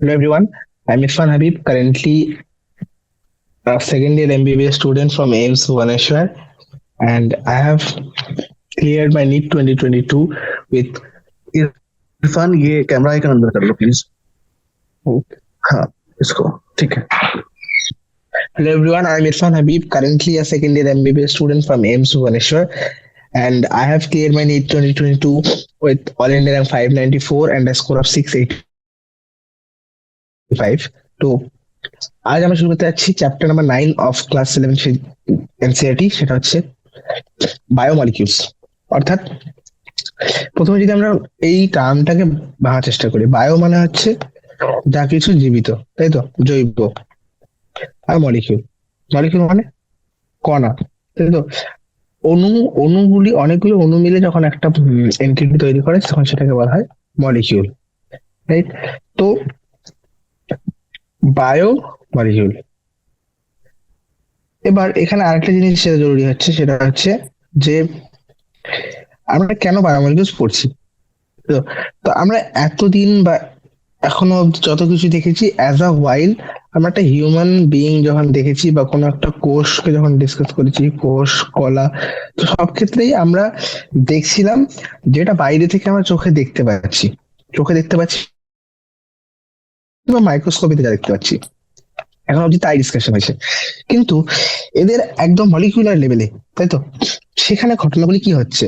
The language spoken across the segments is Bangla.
Hello everyone, I'm Irfan Habib, currently a second year MBBS student from AIMS Bhubaneswar, and I have cleared my NEET 2022 with. Irfan ये कैमरा आइकन अंदर कर लो प्लीज। हाँ, इसको ठीक है। Hello everyone, I'm Irfan Habib, currently a second year MBBS student from AIMS Bhubaneswar, and I have cleared my NEET 2022 with all India rank 594 and a score of 685. তো আজ আমরা শুরু করতে যাচ্ছি chapter number 9 of class 11 NCERT, সেটা হচ্ছে বায়োমলিকিউলস। অর্থাৎ প্রথমে যদি আমরা এই টার্মটাকে ভাঙার চেষ্টা করি, বায়ো মানে হচ্ছে যা কিছু জীবিত, তাই তো, জৈব। আর মলিকিউল, মলিকিউল মানে কণা, তাই তো। অণু, অণুগুলি, অনেকগুলো অণু মিলে যখন একটা এন্টিটি তৈরি করে তখন সেটাকে বলা হয় মলিকিউল, রাইট? তো বায়ো মলিকিউল। এবার এখানে আরেকটা জিনিস সেটা জরুরি হচ্ছে, সেটা হচ্ছে যে আমরা কেন বায়োমলিকিউলস পড়ছি। তো তো আমরা এতদিন বা এখনো অব্দি যত কিছু দেখেছি অ্যাজ আ ওয়াইল, আমরা একটা হিউম্যান বিইং যখন দেখেছি বা কোনো একটা কোষকে যখন ডিসকাস করেছি, কোষ, কলা, তো সব ক্ষেত্রেই আমরা দেখছিলাম যেটা বাইরে থেকে আমরা চোখে দেখতে পাচ্ছি বা মাইক্রোস্কোপিতে যা দেখতে পাচ্ছি, এখন অব্দি তাই ডিসকাশন হয়েছে। কিন্তু এদের একদম মলিকিউলার লেভেলে, তাই তো, সেখানে ঘটনাগুলি কি হচ্ছে,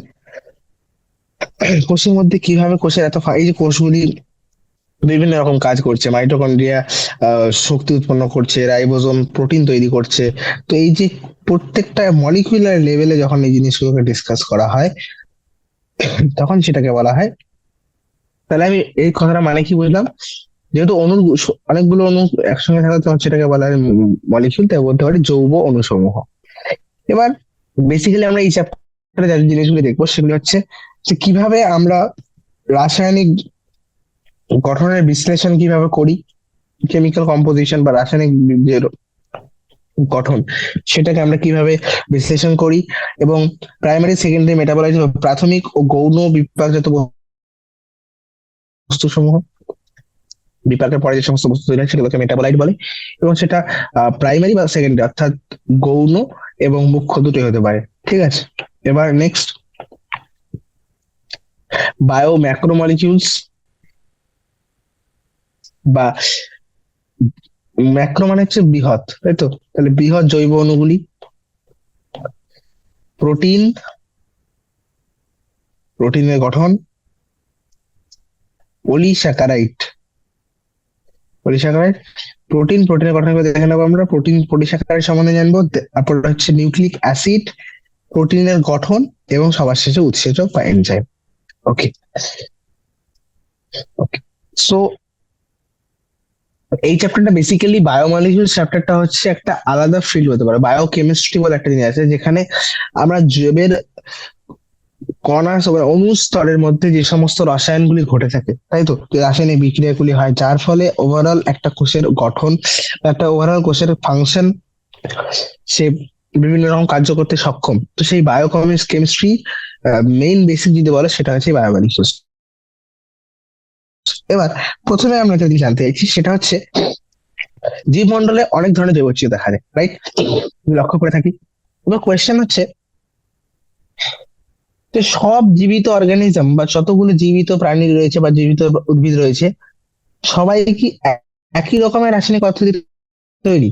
কোষের মধ্যে কিভাবে কোষের এই যে কোষগুলি বিভিন্ন রকম কাজ করছে, মাইটোকন্ড্রিয়া শক্তি উৎপন্ন করছে, রাইবোজোম প্রোটিন তৈরি করছে। তো এই যে প্রত্যেকটা মলিকিউলার লেভেলে যখন এই জিনিসগুলোকে ডিসকাস করা হয় তখন সেটাকে বলা হয়। তাহলে আমি এই কথাটা মানে কি বুঝলাম, যেহেতু অনেকগুলো অণু একসঙ্গে থাকে তখন সেটাকে বলা হয় মলিকিউল, তাই বলতে পারি যৌগ অণুসমূহ। এবার বেসিক্যালি আমরা এই চ্যাপ্টারে যে জিনিসগুলো দেখবো সেগুলো হচ্ছে যে কিভাবে আমরা রাসায়নিক গঠনের বিশ্লেষণ কিভাবে করি, কেমিক্যাল কম্পোজিশন বা রাসায়নিক যে গঠন সেটাকে আমরা কিভাবে বিশ্লেষণ করি, এবং প্রাইমারি, সেকেন্ডারি, মেটাবোলাইট, প্রাথমিক ও গৌণ বিপাকজাত বস্তুসমূহ, বিপাকের পরে যে সমস্ত বস্তু তৈরি হয় সেগুলোকে মেটাবোলাইট বলে, এবং সেটা প্রাইমারি বা সেকেন্ডারি অর্থাৎ গৌণ এবং মুখ্য দুটোই হতে পারে। ঠিক আছে, এবার নেক্সট বায়ো ম্যাক্রোমলিকিউলস বা ম্যাক্রো মানে হচ্ছে বৃহৎ, তাই তো। তাহলে বৃহৎ জৈব অণুগুলি, প্রোটিন, প্রোটিনের গঠন, পলিস্যাকারাইড, পলিস্যাকারাইড, প্রোটিন, প্রোটিনের গঠন করে দেখে নেবো আমরা, প্রোটিন পলিস্যাকারাইড সম্বন্ধে জানবো। তারপর হচ্ছে নিউক্লিক অ্যাসিড, প্রোটিনের গঠন, এবং সবার শেষে উৎসেচক বা এনজাইম। ওকে, ওকে। সো এই চ্যাপ্টারটা বেসিক্যালি বায়োমলিকিউলস চ্যাপ্টারটা হচ্ছে একটা আলাদা ফিল্ড হতে পারে। বায়োকেমিস্ট্রি বলে একটা জিনিস আছে যেখানে আমরা জীবের কণা অণু স্তরের মধ্যে যে সমস্ত রসায়নগুলি ঘটে থাকে, তাই তো, যে রাসায়নিক বিক্রিয়াগুলি হয় যার ফলে ওভারঅল একটা কোষের গঠন বা একটা ওভারঅল কোষের ফাংশন সে বিভিন্ন রকম কার্য করতে সক্ষম। তো সেই কেমিস্ট্রি মেইন বেসিক যদি বলে সেটা হচ্ছে বায়োমলিকুলস। এবার প্রথমে আমরা যদি জানতে চাইছি সেটা হচ্ছে জীবমণ্ডলে অনেক ধরনের জৈব বৈচিত্র্য দেখা যায়, রাইট? লক্ষ্য করে থাকি। এবার কোয়েশ্চেন হচ্ছে যে সব জীবিত অর্গানিজম বা যতগুলো জীবিত প্রাণী রয়েছে বা জীবিত উদ্ভিদ রয়েছে সবাই কি একই রকমের রাসায়নিক পদ্ধতি তৈরি?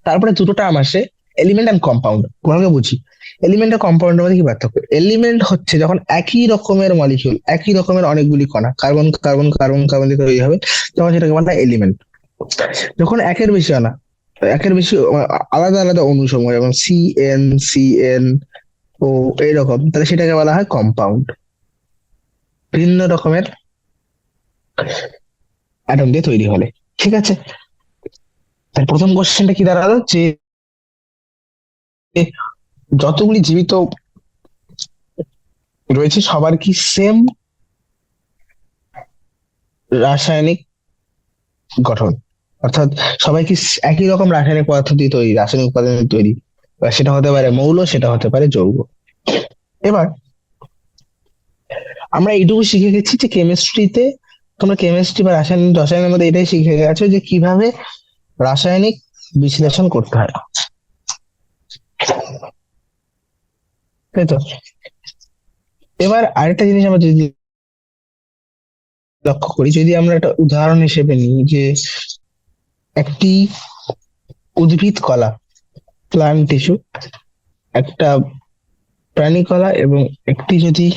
তারপরে দুটো টার্ম আসে, এলিমেন্ট এন্ড কম্পাউন্ড। কোনকে বুঝি? এলিমেন্ট আর কম্পাউন্ডের মধ্যে কি পার্থক্য? এলিমেন্ট হচ্ছে যখন একই রকমের মলিকিউল, একই রকমের অনেকগুলি কণা, কার্বন কার্বন কার্বন কার্বন দিয়ে তৈরি হবে, তখন সেটাকে বলা হয় এলিমেন্ট। যখন একের বেশি আনা, একের বেশি আলাদা আলাদা অনুসমূহ, যেমন সিএন ও এইরকম, তাহলে সেটাকে বলা হয় কম্পাউন্ড। ভিন্ন রকমের অ্যাটম দিয়ে তৈরি হলে। ঠিক আছে, তার প্রথম কোশ্চেনটা কি দাঁড়ালো, যে যতগুলি জীবিত রয়েছে সবার কি সেম রাসায়নিক গঠন, অর্থাৎ সবাই কি একই রকম রাসায়নিক পদার্থ দিয়ে তৈরি, রাসায়নিক উপাদান দিয়ে তৈরি? বা সেটা হতে পারে মৌল, সেটা হতে পারে যৌগ। এবার আমরা এইটুকু শিখে গেছি যে কেমিস্ট্রিতে তোমরা কেমিস্ট্রি বা রসায়নের মধ্যে এটাই শিখে গেছো যে কিভাবে রাসায়নিক বিশ্লেষণ করতে হয়, তাই তো? এবার আরেকটা জিনিস আমরা যদি লক্ষ্য করি, যদি আমরা একটা উদাহরণ হিসেবে নিই যে একটি উদ্ভিদ কলা, প্লান্ট টিস্যু, একটা প্রাণী কলা এবং একটি যদি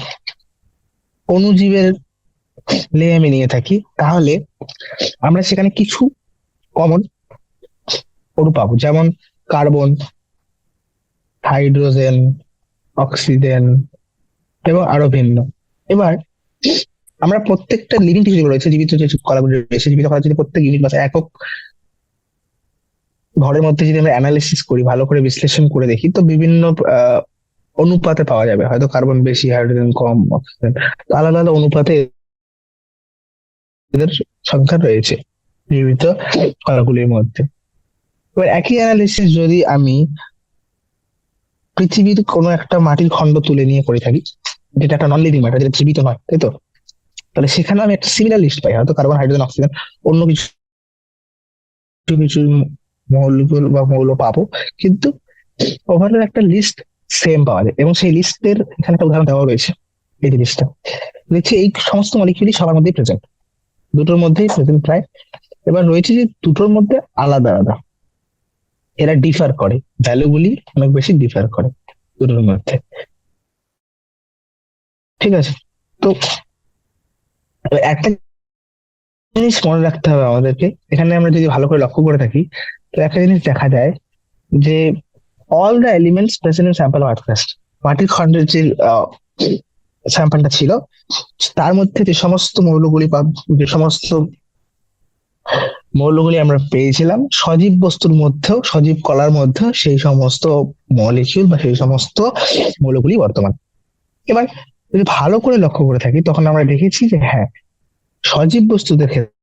অণুজীবের নিয়ে আমি নিয়ে থাকি, তাহলে আমরা সেখানে কিছু কমন অণু পাবো, যেমন কার্বন, হাইড্রোজেন, অক্সিজেন এবং আরো ভিন্ন। এবার আমরা প্রত্যেকটা লিভিং টিস্যু যেগুলো রয়েছে, জীবিত যে কলাগুলো রয়েছে, জীবিত কলা যদি প্রত্যেক ইউনিট বা একক ঘরের মধ্যে যদি আমরা অ্যানালিসিস করি, ভালো করে বিশ্লেষণ করে দেখি, তো বিভিন্ন অনুপাতে পাওয়া যাবে। হয়তো কার্বন বেশি, হাইড্রোজেন কম, অক্সিজেন, তো আলাদা আলাদা অনুপাতে এদের সংখ্যা রয়েছে জীবিত কলাগুলির মধ্যে। এবার একই অ্যানালিসিস যদি আমি পৃথিবীর কোনো একটা মাটির খণ্ড তুলে নিয়ে করে থাকি, যেটা একটা নন লিভিং ম্যাটার, যেটা জীবিত নয়, তাই তো? তাহলে সেখানে আমি একটা সিমিলার লিস্ট পাই, হয়তো কার্বন, হাইড্রোজেন, অক্সিজেন, অন্য কিছু কিছু মৌলগুলো বা মৌল পাবো, কিন্তু ওভারঅল একটা লিস্ট সেম পাওয়া যায়। এবং সেই লিস্টের এখানে একটা উদাহরণ দেওয়া রয়েছে, এই জিনিসটা দেখছি এই সমস্ত মলিকিউলই সবার মধ্যেই প্রেজেন্ট, দুটোর মধ্যেই প্রেজেন্ট প্রায়। এবার রয়েছে যে দুটোর মধ্যে আলাদা আলাদা এরা ডিফার করে, ভ্যালুগুলি অনেক বেশি ডিফার করে দুটোর মধ্যে, ঠিক আছে? তো একটা জিনিস মনে রাখতে হবে আমাদেরকে, এখানে আমরা যদি ভালো করে লক্ষ্য করে থাকি, তো একটা জিনিস দেখা যায় যে all the elements present in sample of earth crust, মাটির খণ্ডের যে স্যাম্পলটা ছিল, তার মধ্যে যে সমস্ত মৌলগুলি বা যে সমস্ত মৌলগুলি আমরা পেয়েছিলাম, সজীব বস্তুর মধ্যেও, সজীব কলার মধ্যেও সেই সমস্ত মলিকিউল বা সেই সমস্ত মৌলগুলি বর্তমান। এবার যদি ভালো করে লক্ষ্য করে থাকি, তখন আমরা দেখেছি যে হ্যাঁ, সজীব বস্তুদের ক্ষেত্রে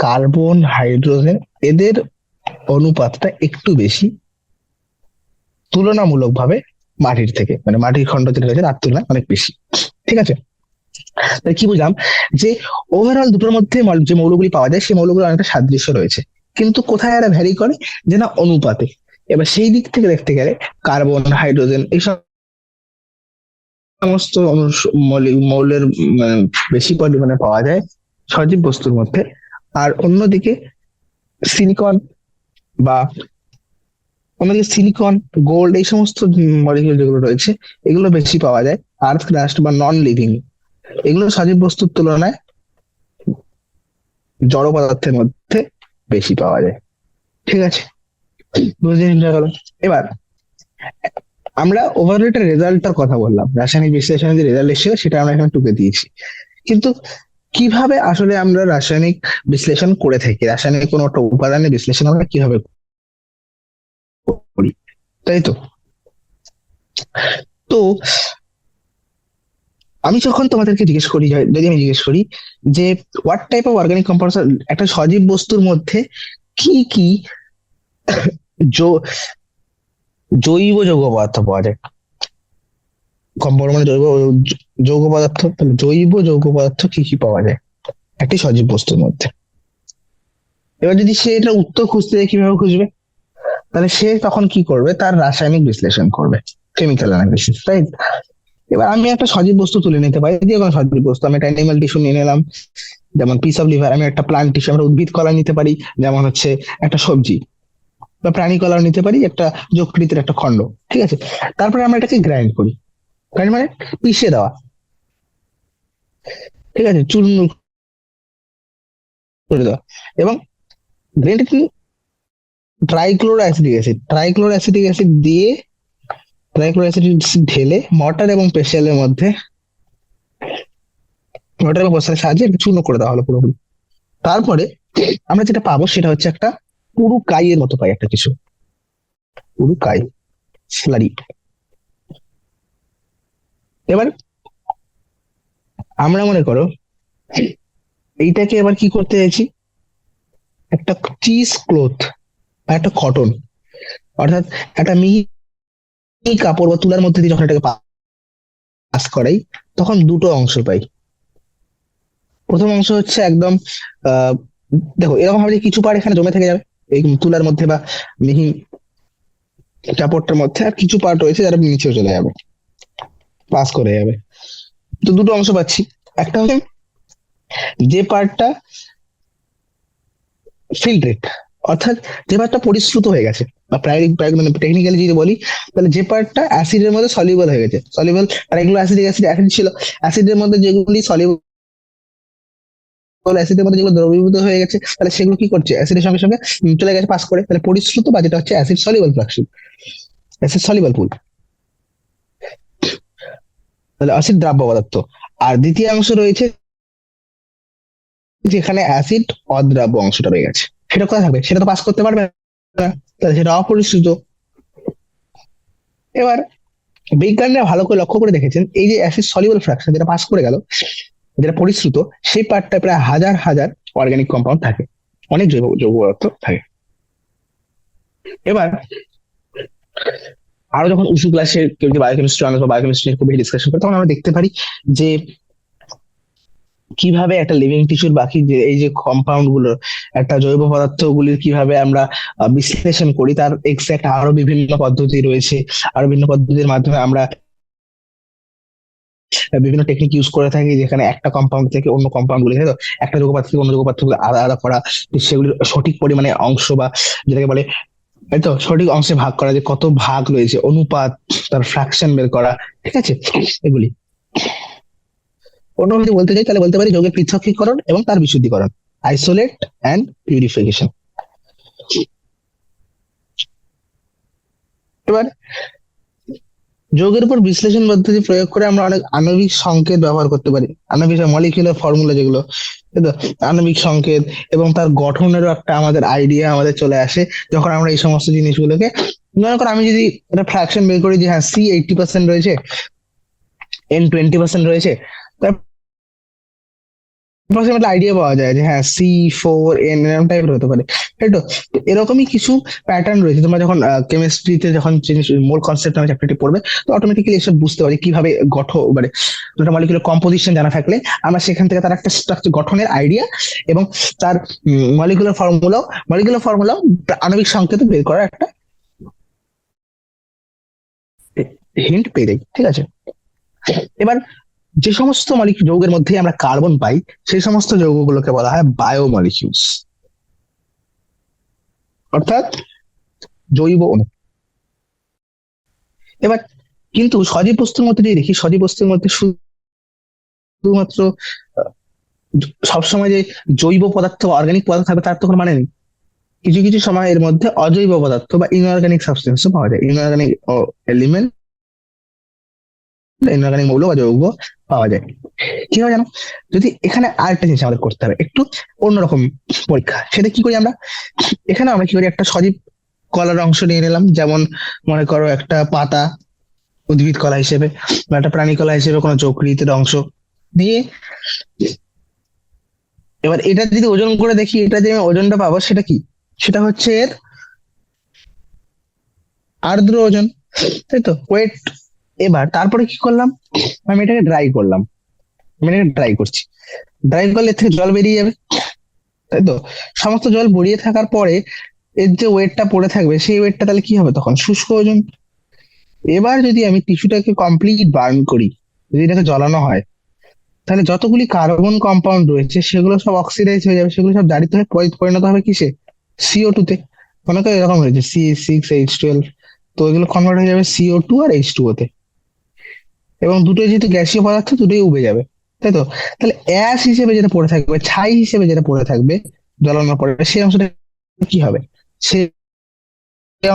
কার্বন, হাইড্রোজেন, এদের অনুপাতটা একটু বেশি তুলনামূলকভাবে মাটির থেকে, মানে মাটির খণ্ড যেটা রয়েছে তার তুলনায় অনেক বেশি, ঠিক আছে? তাই কি বুঝলাম, যে ওভারঅল দুটোর মধ্যে যে মৌলগুলি পাওয়া যায়, সেই মৌলগুলো অনেকটা সাদৃশ্য রয়েছে, কিন্তু কোথায় এরা ভ্যারি করে, যে না অনুপাতে। এবার সেই দিক থেকে দেখতে গেলে কার্বন, হাইড্রোজেন এই সমস্ত মৌলের বেশি পরিমাণে পাওয়া যায় সজীব বস্তুর মধ্যে। আর অন্যদিকে সিলিকন বা অন্যদিকে সিলিকন, গোল্ড, এই সমস্ত মলিকিউল যেগুলো রয়েছে, এগুলো বেশি পাওয়া যায় আর্থ ক্রাস্ট বা নন লিভিং। এগুলো সজীব বস্তুর তুলনায় জড় পদার্থের মধ্যে বেশি পাওয়া যায়, ঠিক আছে? বুঝতে গেল? এবার আমরা ওভারঅল একটা রেজাল্টটার কথা বললাম, রাসায়নিক বিশ্লেষণের যে রেজাল্ট এসেছিল সেটা আমরা এখানে টুকে দিয়েছি, কিন্তু কিভাবে আসলে আমরা রাসায়নিক বিশ্লেষণ করে থাকি, রাসায়নিক কোনো একটা উপাদানের বিশ্লেষণ আমরা কিভাবে করি, তাই তো? তো আমি যখন তোমাদেরকে জিজ্ঞেস করি, যদি আমি জিজ্ঞেস করি যে what type of organic compounds, একটা সজীব বস্তুর মধ্যে কি কি জৈব যৌগ পদার্থ পাওয়া যায়, কম পরিমাণে জৈব যৌগ পদার্থ, তাহলে জৈব যৌগ পদার্থ কি কি পাওয়া যায় একটি সজীব বস্তুর মধ্যে? এবার যদি সে এটা উত্তর খুঁজতে যায়, কিভাবে খুঁজবে? তাহলে সে তখন কি করবে, তার রাসায়নিক বিশ্লেষণ করবে, কেমিক্যাল অ্যানালিসিস, রাইট? এবার আমি একটা সজীব বস্তু তুলে নিতে পারি, যে কোনো সজীব বস্তু, আমি একটা অ্যানিমাল টিস্যু নিয়ে নিলাম, যেমন পিস অফ লিভার। আমি একটা প্লান্ট টিস্যু, আমরা উদ্ভিদ কলা নিতে পারি, যেমন হচ্ছে একটা সবজি, বা প্রাণী কলাও নিতে পারি, একটা যকৃতের একটা খণ্ড, ঠিক আছে? তারপরে আমরা এটাকে গ্রাইন্ড করি, গ্রাইন্ড মানে পিষে দেওয়া, ঠিক আছে, চূর্ণ করে দেওয়া। এবং গ্রাইন্ড ট্রাইক্লোরো অ্যাসিডিক অ্যাসিড দিয়ে, ট্রাইক্লোরো অ্যাসিড ঢেলে মর্টার এবং পেশালের মধ্যে, মর্টার এবং পেশালের সাহায্যে এটা চূর্ণ করে দেওয়া হলো পুরোপুরি। তারপরে আমরা যেটা পাবো সেটা হচ্ছে একটা পুরু কাইয়ের মতো পাই, একটা কিছু পুরু কাই, স্লারি। এবার আমরা মনে করো এইটাকে এবার কি করতে চাইছি, একটা চিজ ক্লথ বা একটা কটন, অর্থাৎ একটা মিহি কাপড় বা তুলার মধ্যে দিয়ে যখন এটাকে পাস করাই, তখন দুটো অংশ পাই, প্রথম অংশ হচ্ছে একদম আহ দেখো এরকম ভাবে যে কিছু পার্ট এখানে জমে থেকে যাবে এই তুলার মধ্যে বা মিহি কাপড়টার মধ্যে, আর কিছু পার্ট রয়েছে যারা নিচেও চলে যাবে, পাস করে যাবে। তো দুটো অংশ পাচ্ছি। একটা হচ্ছে যে পার্টটা ফিল্ট্রেট, অর্থাৎ যে পার্টটা পরিশ্রুত হয়ে গেছে, বা মানে টেকনিক্যালি যদি বলি, তাহলে যে পার্টটা অ্যাসিডের মধ্যে সলিউবল হয়ে গেছে, সলিউবল, আর এগুলো অ্যাসিডিক অ্যাসিড অ্যাসিড ছিল, অ্যাসিডের মধ্যে যেগুলি সলিউবল অ্যাসিডের মধ্যে যেগুলো দ্রবীভূত হয়ে গেছে, তাহলে সেগুলো কি করছে, অ্যাসিডের সঙ্গে সঙ্গে চলে গেছে পাস করে, তাহলে পরিশ্রুত বা যেটা হচ্ছে acid soluble fraction, acid soluble pool, তাহলে অ্যাসিড দ্রাব্য পদার্থ। আর দ্বিতীয় অংশ রয়েছে যেখানে অ্যাসিড অদ্রাব্য অংশটা রয়ে গেছে, সেটা কোথায় থাকবে, সেটা তো পাস করতে পারবে না, তাহলে সেটা অপরিশ্রুত। এবার বিজ্ঞানীরা ভালো করে লক্ষ্য করে দেখেছেন এই যে অ্যাসিড সলিউবল ফ্রাকশন যেটা পাস করে গেল, যেটা পরিশ্রুত, সেই পার্টটা প্রায় হাজার হাজার অর্গানিক কম্পাউন্ড থাকে, অনেক জৈব যৌগ পদার্থ থাকে। এবার আরো যখন উঁচু ক্লাসে কেউ যদি বায়োকেমিস্ট্রি অনার্স বা বায়োকেমিস্ট্রি খুব বেশি ডিসকাশন করে, তখন আমরা দেখতে পারি যে কিভাবে একটা লিভিং টিস্যুর বাকি যে এই যে কম্পাউন্ড গুলো, একটা জৈব পদার্থ গুলির কিভাবে আমরা বিশ্লেষণ করি, তার এক্সাক্ট আরো বিভিন্ন পদ্ধতি রয়েছে। আরো বিভিন্ন পদ্ধতির মাধ্যমে আমরা বিভিন্ন টেকনিক ইউজ করে থাকি, যেখানে একটা কম্পাউন্ড থেকে অন্য কম্পাউন্ড গুলি, তাই তো, একটা যৌগ পদার্থ থেকে অন্য যৌগ পদার্থ গুলো আলাদা আলাদা করা, সেগুলির সঠিক পরিমাণে অংশ বা যেটাকে বলে, এই তো সঠিক অংশে ভাগ করা, যে কত ভাগ রয়েছে, অনুপাত, তার ফ্র্যাকশন বের করা, ঠিক আছে, এগুলি। অন্য যদি বলতে চাই তাহলে বলতে পারি যৌগের পৃথকীকরণ এবং তার বিশুদ্ধীকরণ, আইসোলেট অ্যান্ড পিউরিফিকেশন। এবার যৌগের উপর বিশ্লেষণ পদ্ধতি প্রয়োগ করে আমরা অনেক আণবিক সংকেত ব্যবহার করতে পারি, আণবিক মলিকুলার ফর্মুলা যেগুলো, তাই তো, আণবিক সংকেত এবং তার গঠনেরও একটা আমাদের আইডিয়া আমাদের চলে আসে যখন আমরা এই সমস্ত জিনিসগুলোকে, মনে করো আমি যদি একটা ফ্র্যাকশন বের করি যে হ্যাঁ C 80% রয়েছে, N 20% রয়েছে, একটা আইডিয়া পাওয়া যায় যে হ্যাঁ C4N এরকম টাইপের হতে পারে, তাই তো। তো এরকমই কিছু প্যাটার্ন রয়েছে, তোমরা যখন কেমিস্ট্রিতে যখন জিনিস মোল কনসেপ্ট নামে চ্যাপ্টারটি পড়বে, তো অটোমেটিক্যালি এসব বুঝতে পারি কিভাবে গঠন, মানে একটা মলিকুলার কম্পোজিশন জানা থাকলে আমরা সেখান থেকে তার একটা স্ট্রাকচার গঠনের আইডিয়া এবং তার মলিকুলার ফর্মুলাও আণবিক সংকেত বের করার একটা হিন্ট পেয়ে যাই, ঠিক আছে। এবার যে সমস্ত যৌগের মধ্যে আমরা কার্বন পাই, সেই সমস্ত যৌগগুলোকে বলা হয় বায়োমলিকিউলস, অর্থাৎ জৈব অণু। এবার কিন্তু সজীব বস্তুর মধ্যে যদি দেখি, সজীব বস্তুর মধ্যে শুধুমাত্র আহ, সবসময় যে জৈব পদার্থ অর্গানিক পদার্থ থাকবে তার তো কোনো মানে নেই। কিছু কিছু সময় এর মধ্যে অজৈব পদার্থ বা ইনঅর্গানিক সাবস্টেন্সও পাওয়া যায়, ইনঅর্গানিক এলিমেন্ট, ইনঅর্গানিক মৌল বা যৌগ পাওয়া যায়। কি হয় জানো, যদি এখানে আরেকটা জিনিস আমাদের করতে হবে, একটু অন্যরকম পরীক্ষা, সেটা কি করি আমরা, এখানে আমরা কি করি, একটা সজীব কলার অংশ নিয়ে নিলাম, যেমন মনে করো একটা পাতা, উদ্ভিদ কলা হিসেবে, বা একটা প্রাণী কলা হিসেবে কোনো যকৃতের অংশ নিয়ে, এবার এটা যদি ওজন করে দেখি, এটা যে আমি ওজনটা পাবো সেটা কি, সেটা হচ্ছে এর আর্দ্র ওজন, তাই তো, ওয়েট। এবার তারপরে কি করলাম, আমি এটাকে ড্রাই করলাম, আমি এটাকে ড্রাই করছি, ড্রাই করলে এর থেকে জল বেরিয়ে যাবে, তাই তো। সমস্ত জল বেরিয়ে থাকার পরে এর যে ওয়েটটা পড়ে থাকবে, সেই ওয়েটটা তাহলে কি হবে, তখন শুষ্ক ওজন। এবার যদি আমি টিস্যুটাকে কমপ্লিট বার্ন করি, যদি এটাকে জ্বালানো হয়, তাহলে যতগুলি কার্বন কম্পাউন্ড রয়েছে সেগুলো সব অক্সিডাইজ হয়ে যাবে, সেগুলো সব জারিত হয়ে পরিণত হবে কিসে, CO2 তে। মনে করো এরকম হয়েছে C6H12, তো এগুলো কনভার্ট হয়ে যাবে CO2 আর H2O তে, এবং দুটোই যেহেতু গ্যাসীয় পদার্থ, দুটোই উবে যাবে, তাই তো। তাহলে অ্যাশ হিসেবে যেটা পড়ে থাকবে, ছাই হিসেবে যেটা পড়ে থাকবে জ্বালানোর পরে, সেই অংশটা কি হবে, সেই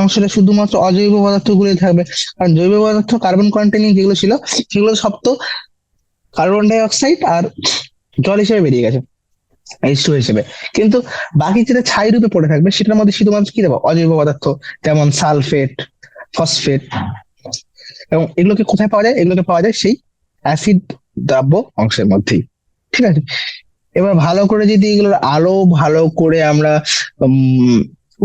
অংশটা শুধুমাত্র অজৈব পদার্থগুলোই থাকবে, কারণ জৈব পদার্থ কার্বন কন্টেনিং যেগুলো ছিল, সেগুলো সব তো কার্বন ডাই অক্সাইড আর জল হিসেবে বেরিয়ে গেছে, H2 হিসেবে। কিন্তু বাকি যেটা ছাই রূপে পড়ে থাকবে, সেটার মধ্যে শুধুমাত্র কি দেবো, অজৈব পদার্থ, যেমন সালফেট, ফসফেট, এবং এগুলোকে কোথায় পাওয়া যায়, এগুলোকে পাওয়া যায় সেই অ্যাসিড দ্রাব্য অংশের মধ্যেই, ঠিক আছে। এবার ভালো করে যদি এগুলোর আরো ভালো করে আমরা উম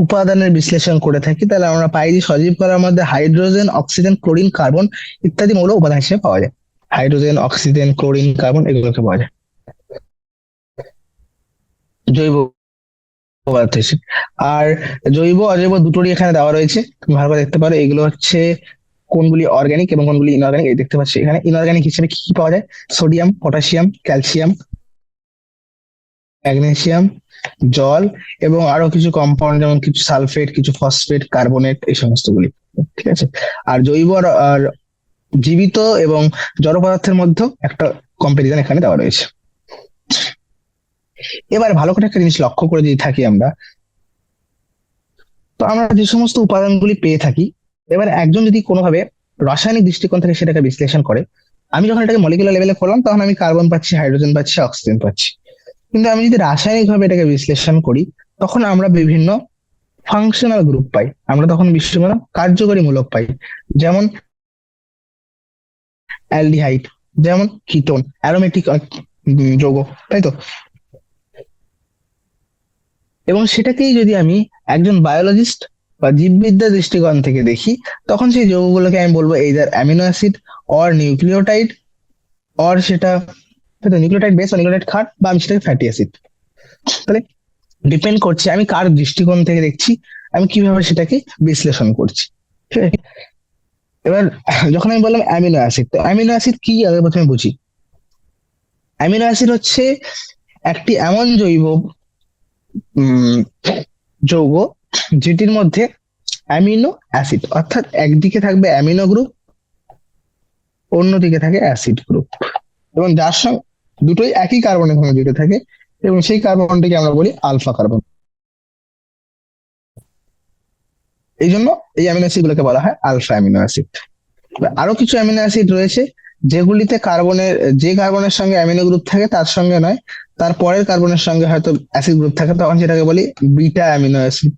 উপাদানের বিশ্লেষণ করে থাকি, তাহলে আমরা পাই যে সজীব কলার মধ্যে হাইড্রোজেন, অক্সিজেন, ক্লোরিন, কার্বন ইত্যাদি মৌল উপাদান হিসেবে পাওয়া যায়, হাইড্রোজেন, অক্সিজেন, ক্লোরিন, কার্বন এগুলোকে পাওয়া যায়। জৈব পদার্থ অ্যাসিড। আর জৈব অজৈব দুটোরই এখানে দেওয়া রয়েছে, তুমি ভালো করে দেখতে পারো। এগুলো হচ্ছে কোনগুলি অর্গানিক এবং কোনগুলি ইনঅর্গানিক, এই দেখতে পাচ্ছি এখানে। ইনঅর্গানিক হিসেবে কি কি পাওয়া যায়? সোডিয়াম, পটাশিয়াম, ক্যালসিয়াম, ম্যাগনেসিয়াম, জল এবং আরো কিছু কম্পাউন্ড, যেমন কিছু সালফেট, কিছু ফসফেট, কার্বনেট, এই সমস্তগুলি। ঠিক আছে। আর জৈব আর জীবিত এবং জড় পদার্থের মধ্যে একটা কম্পারিজন এখানে দেওয়া রয়েছে। এবার ভালো করে একটা জিনিস লক্ষ্য করে যদি থাকি আমরা, তো আমরা যে সমস্ত উপাদানগুলি পেয়ে থাকি, এবার একজন যদি কোনোভাবে রাসায়নিক দৃষ্টিকোণ থেকে সেটাকে বিশ্লেষণ করে, আমি যখন এটাকে মলিকুলার লেভেলে করলাম তখন আমি কার্বন পাচ্ছি, হাইড্রোজেন পাচ্ছি, অক্সিজেন পাচ্ছি। কিন্তু আমি যদি রাসায়নিক ভাবে এটাকে বিশ্লেষণ করি, তখন আমরা বিভিন্ন ফাংশনাল গ্রুপ পাই, আমরা তখন বিভিন্ন কার্যকরী মূলক পাই। যেমন অ্যালডিহাইড, যেমন কিটোন, অ্যারোমেটিক যৌগ, তাই তো? এবং সেটাকেই যদি আমি একজন বায়োলজিস্ট বা জীববিদ্যা দৃষ্টিকোণ থেকে দেখি, তখন সেই যৌগগুলোকে আমি বলবো either amino acid or nucleotide, or সেটা হয়তো নিউক্লিওটাইড বেস বা নিউক্লিওটাইড খাট, বা আমি সেটাকে ফ্যাটি অ্যাসিড। তাহলে ডিপেন্ড করছে আমি কার দৃষ্টিকোণ থেকে দেখছি, আমি কিভাবে সেটাকে বিশ্লেষণ করছি। ঠিক আছে। এবার যখন আমি বললাম অ্যামিনো অ্যাসিড, তো অ্যামিনো অ্যাসিড কি আগে প্রথমে বুঝি। অ্যামিনো অ্যাসিড হচ্ছে একটি এমন জৈব উম, যৌগ যেটির মধ্যে অ্যামিনো অ্যাসিড, অর্থাৎ একদিকে থাকবে অ্যামিনো গ্রুপ, অন্যদিকে থাকে অ্যাসিড গ্রুপ, এবং যার সঙ্গে দুটোই একই কার্বনের সঙ্গে জুড়ে থাকে, এবং সেই কার্বনটিকে আমরা বলি আলফা কার্বন। এই জন্য এই অ্যামিনো অ্যাসিড গুলোকে বলা হয় আলফা অ্যামিনো অ্যাসিড। আরো কিছু অ্যামিনো অ্যাসিড রয়েছে যেগুলিতে কার্বনের, যে কার্বনের সঙ্গে অ্যামিনো গ্রুপ থাকে তার সঙ্গে নয়, তার পরের কার্বনের সঙ্গে হয়তো অ্যাসিড গ্রুপ থাকে, তখন সেটাকে বলি বিটা অ্যামিনো অ্যাসিড।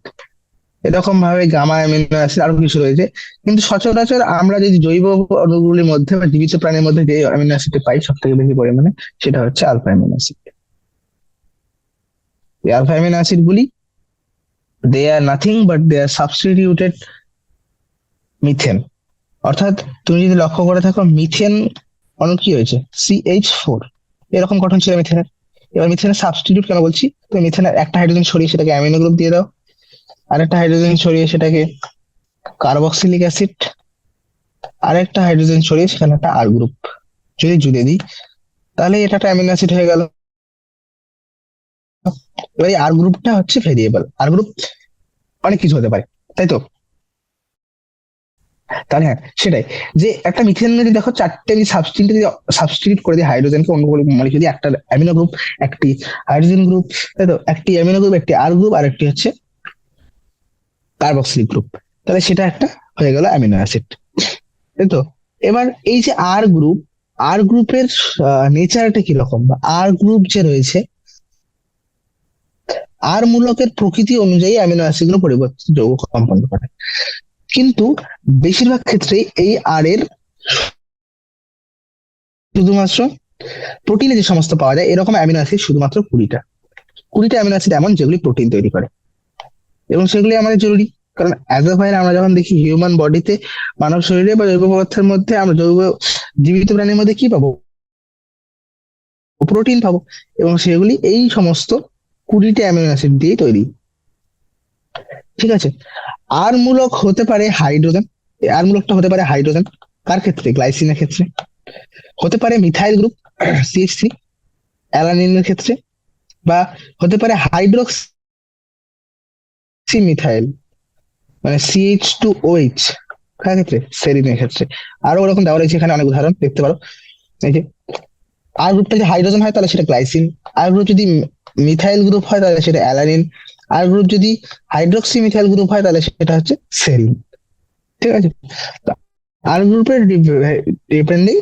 এরকম ভাবে গামা অ্যামিনো অ্যাসিড, আরো কিছু রয়েছে। কিন্তু সচরাচর আমরা যদি জৈব অণুগুলির মধ্যে বা জীবিত প্রাণীর মধ্যে যে অ্যামিনো অ্যাসিড পাই সব থেকে বেশি পরিমাণে, সেটা হচ্ছে আলফা অ্যামিনো অ্যাসিড। এই আলফা অ্যামিনো অ্যাসিড গুলি, they are nothing but they are substituted methane. অর্থাৎ তুমি যদি লক্ষ্য করে থাকো, মিথেন অণু কি হয়েছে, CH4, এরকম গঠন ছিল মিথেনের। এবার মিথেনের সাবস্টিটিউট কেন বলছি, তো মিথেনের একটা হাইড্রোজেন সরিয়ে সেটাকে অ্যামিনো গ্রুপ দিয়ে দাও, আরেকটা হাইড্রোজেন সরিয়ে সেটাকে কার্বক্সিলিক অ্যাসিড, আরেকটা হাইড্রোজেন সরিয়ে সেখানে একটা আর গ্রুপ যদি জুড়ে দিই, তাহলে এটা একটা অ্যামিনো অ্যাসিড হয়ে গেল। এবার এই আর গ্রুপটা হচ্ছে ভেরিয়েবল, আর গ্রুপ অনেক কিছু হতে পারে, তাই তো? তাহলে হ্যাঁ, সেটাই, যে একটা মিথেন যদি দেখো চারটে যদি সাবস্টিটিউট করে দিই হাইড্রোজেনকে অন্য মলিকুল, যদি একটা অ্যামিনো গ্রুপ, একটি হাইড্রোজেন গ্রুপ, তাই তো, একটি অ্যামিনো গ্রুপ, একটি আর গ্রুপ, আর একটি হচ্ছে কার্বক্সিলিক গ্রুপ, তাহলে সেটা একটা হয়ে গেল অ্যামিনো অ্যাসিড, তাই তো? এবার এই যে আর গ্রুপ, আর গ্রুপের নেচারটা কিরকম, বা আর গ্রুপ যে রয়েছে, আর মূলকের প্রকৃতি অনুযায়ী অ্যামিনো অ্যাসিড গুলো পরিবর্তিত যৌগ সম্পন্ন করে। কিন্তু বেশিরভাগ ক্ষেত্রে এই আর এর শুধুমাত্র প্রোটিনে যে সমস্ত পাওয়া যায় এরকম অ্যামিনো অ্যাসিড শুধুমাত্র 20টা অ্যামিনো অ্যাসিড এমন যেগুলি প্রোটিন তৈরি করে, এবং সেগুলি আমাদের জরুরি। কারণ অ্যাজ এ হোয়াইল আমরা যখন দেখি হিউম্যান বডিতে, মানব শরীরে বা জৈব পদার্থের মধ্যে, আমরা জৈব জীবিত প্রাণীর মধ্যে কি পাবো, প্রোটিন পাবো, এবং সেগুলি এই সমস্ত 20টা অ্যামিনো অ্যাসিড দিয়ে তৈরি। ঠিক আছে। আর মূলক হতে পারে হাইড্রোজেন, আর মূলকটা হতে পারে হাইড্রোজেন, কার ক্ষেত্রে, গ্লাইসিনের ক্ষেত্রে। হতে পারে মিথাইল গ্রুপ, CH3, অ্যালানিনের ক্ষেত্রে। বা হতে পারে হাইড্রোক্সি মিথাইল, মানে CH2OH, কার ক্ষেত্রে, সেরিনের ক্ষেত্রে। আরো ওরকম দেওয়া রয়েছে এখানে অনেক উদাহরণ দেখতে পারো। এই যে আর গ্রুপটা যদি হাইড্রোজেন হয় তাহলে সেটা গ্লাইসিন, আর গ্রুপ যদি মিথাইল গ্রুপ হয় তাহলে সেটা অ্যালানিন, আর গ্রুপ যদি হাইড্রোক্সি মিথাইল গ্রুপ হয় তাহলে সেটা হচ্ছে সেরিন। ঠিক আছে। আর গ্রুপের ডিপেন্ডিং,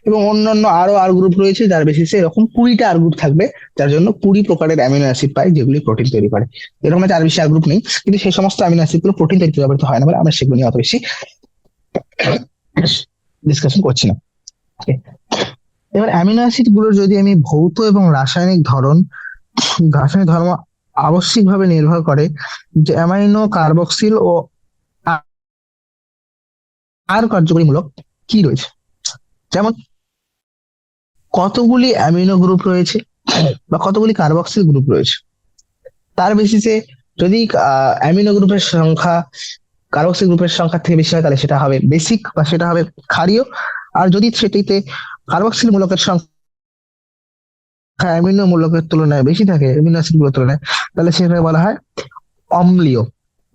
এবং অন্যান্য আরো আর গ্রুপ রয়েছে যার বেসিসে এরকম 20টা আর গ্রুপ থাকবে, যার জন্য 20 প্রকারের অ্যামিনো অ্যাসিড পাই যেগুলি প্রোটিন তৈরি করে। এরকম আছে আর বেশি আর গ্রুপ নেই, কিন্তু সেই সমস্ত অ্যামিনো অ্যাসিড গুলো প্রোটিন তৈরি ব্যবহৃত হয় না বলে আমরা সেগুলো নিয়ে অত বেশি ডিসকাশন করছি না। Okay? এবার অ্যামিনো অ্যাসিড গুলোর যদি আমি ভৌত এবং রাসায়নিক ধরন, রাসায়নিক ধর্ম আবশ্যিকভাবে নির্ভর করে যে অ্যামাইনো, কার্বক্সিল ও আর কার্যকরীমূলক কি রয়েছে। যেমন কতগুলি অ্যামিনো গ্রুপ রয়েছে, বা কতগুলি কার্বক্সিল গ্রুপ রয়েছে, তার বেসিসে যদি অ্যামিনো গ্রুপের সংখ্যা কার্বক্সিল গ্রুপের সংখ্যা থেকে বেশি হয় তাহলে সেটা হবে বেসিক বা সেটা হবে ক্ষারীয়। আর যদি সেটিতে কার্বক্সিল মূলকের সংখ্যা অ্যামিনো মূলকের তুলনায় বেশি থাকে, অ্যামিনো অ্যাসিড গুলোর তুলনায়, তাহলে সেটাকে বলা হয় অম্লীয়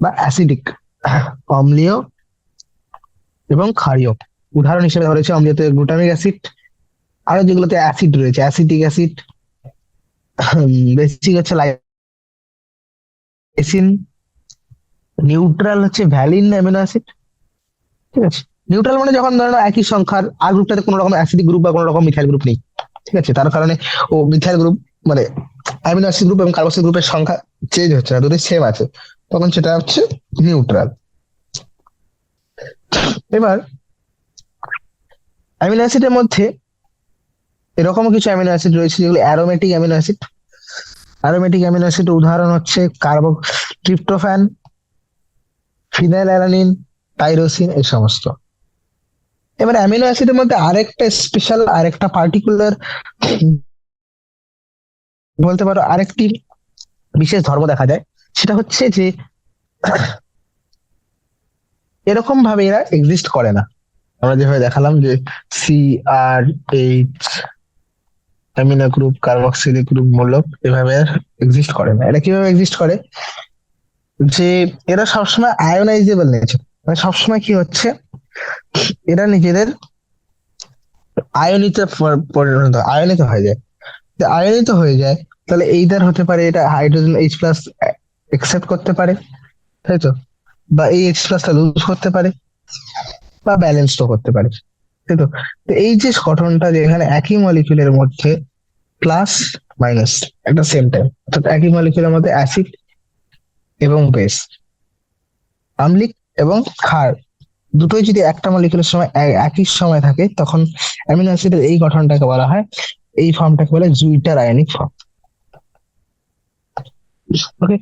বা অ্যাসিডিক। অম্লীয় এবং ক্ষারীয় উদাহরণ হিসেবে ধরেছে অম্লীয়তে গ্লুটামিক অ্যাসিড, আরো যেগুলোতে অ্যাসিড রয়েছে অ্যাসিটিক অ্যাসিড, বেসিক হচ্ছে লাইসিন, নিউট্রাল হচ্ছে ভ্যালিন অ্যামিনো অ্যাসিড। ঠিক আছে, নিউট্রাল মানে যখন ধরো একই সংখ্যার আর গ্রুপটাতে কোনো রকম অ্যাসিডিক গ্রুপ বা কোনো রকম মিথাইল গ্রুপ নেই, ঠিক আছে, তার কারণে ও মিথাইল গ্রুপ মানে অ্যামিনো অ্যাসিড গ্রুপ এবং কার্বক্সিল গ্রুপের সংখ্যা চেঞ্জ হচ্ছে না, দুটোই সেম আছে, তখন সেটা হচ্ছে নিউট্রাল। এবার অ্যামিনো অ্যাসিডের মধ্যে এরকমও কিছু অ্যামিনো অ্যাসিড রয়েছে যেগুলো aromatic amino acid. Aromatic amino acid উদাহরণ হচ্ছে ট্রিপ্টোফ্যান, ফিনাইল অ্যালানিন, টাইরোসিন, এই সমস্ত। এবার অ্যামিনো অ্যাসিডের মধ্যে আরেকটা স্পেশাল আরেকটা পার্টিকুলার বলতে পারো আরেকটি বিশেষ ধর্ম দেখা যায়, সেটা হচ্ছে যে এরকম ভাবে এরা এক্সিস্ট করে না। আমরা যেভাবে দেখালাম যে C R H amino group carboxyl group মূলক এভাবে এক্সিস্ট করে না। এরা কিভাবে এক্সিস্ট করে, যে এরা সবসময় আয়োনাইজেবল নেচার, মানে সবসময় কি হচ্ছে এরা নিজেদের আয়নিত আয়নিত হয়ে যায়। যদি আয়নিত হয়ে যায় তাহলে এইটার হতে পারে এটা হাইড্রোজেন এইচ প্লাস একসেপ্ট করতে পারে, তাই তো, বা এই এইচ প্লাসটা লুজ করতে পারে, বা ব্যালেন্সও করতে পারে, তাই তো। তো এই যে গঠনটা যেখানে একই মলিকিউলের মধ্যে প্লাস মাইনাস একটা সেম টাইম, অর্থাৎ একই মলিকিউলের মধ্যে অ্যাসিড এবং বেস, আম্লিক এবং ক্ষার, দুটোই যদি একটা মলিকিউলের সময় একই সময় থাকে তখন অ্যামিনো অ্যাসিডের এই গঠনটাকে বলা হয়, এই ফর্মটাকে বলে জুইটার আয়নিক ফর্ম। ওকে,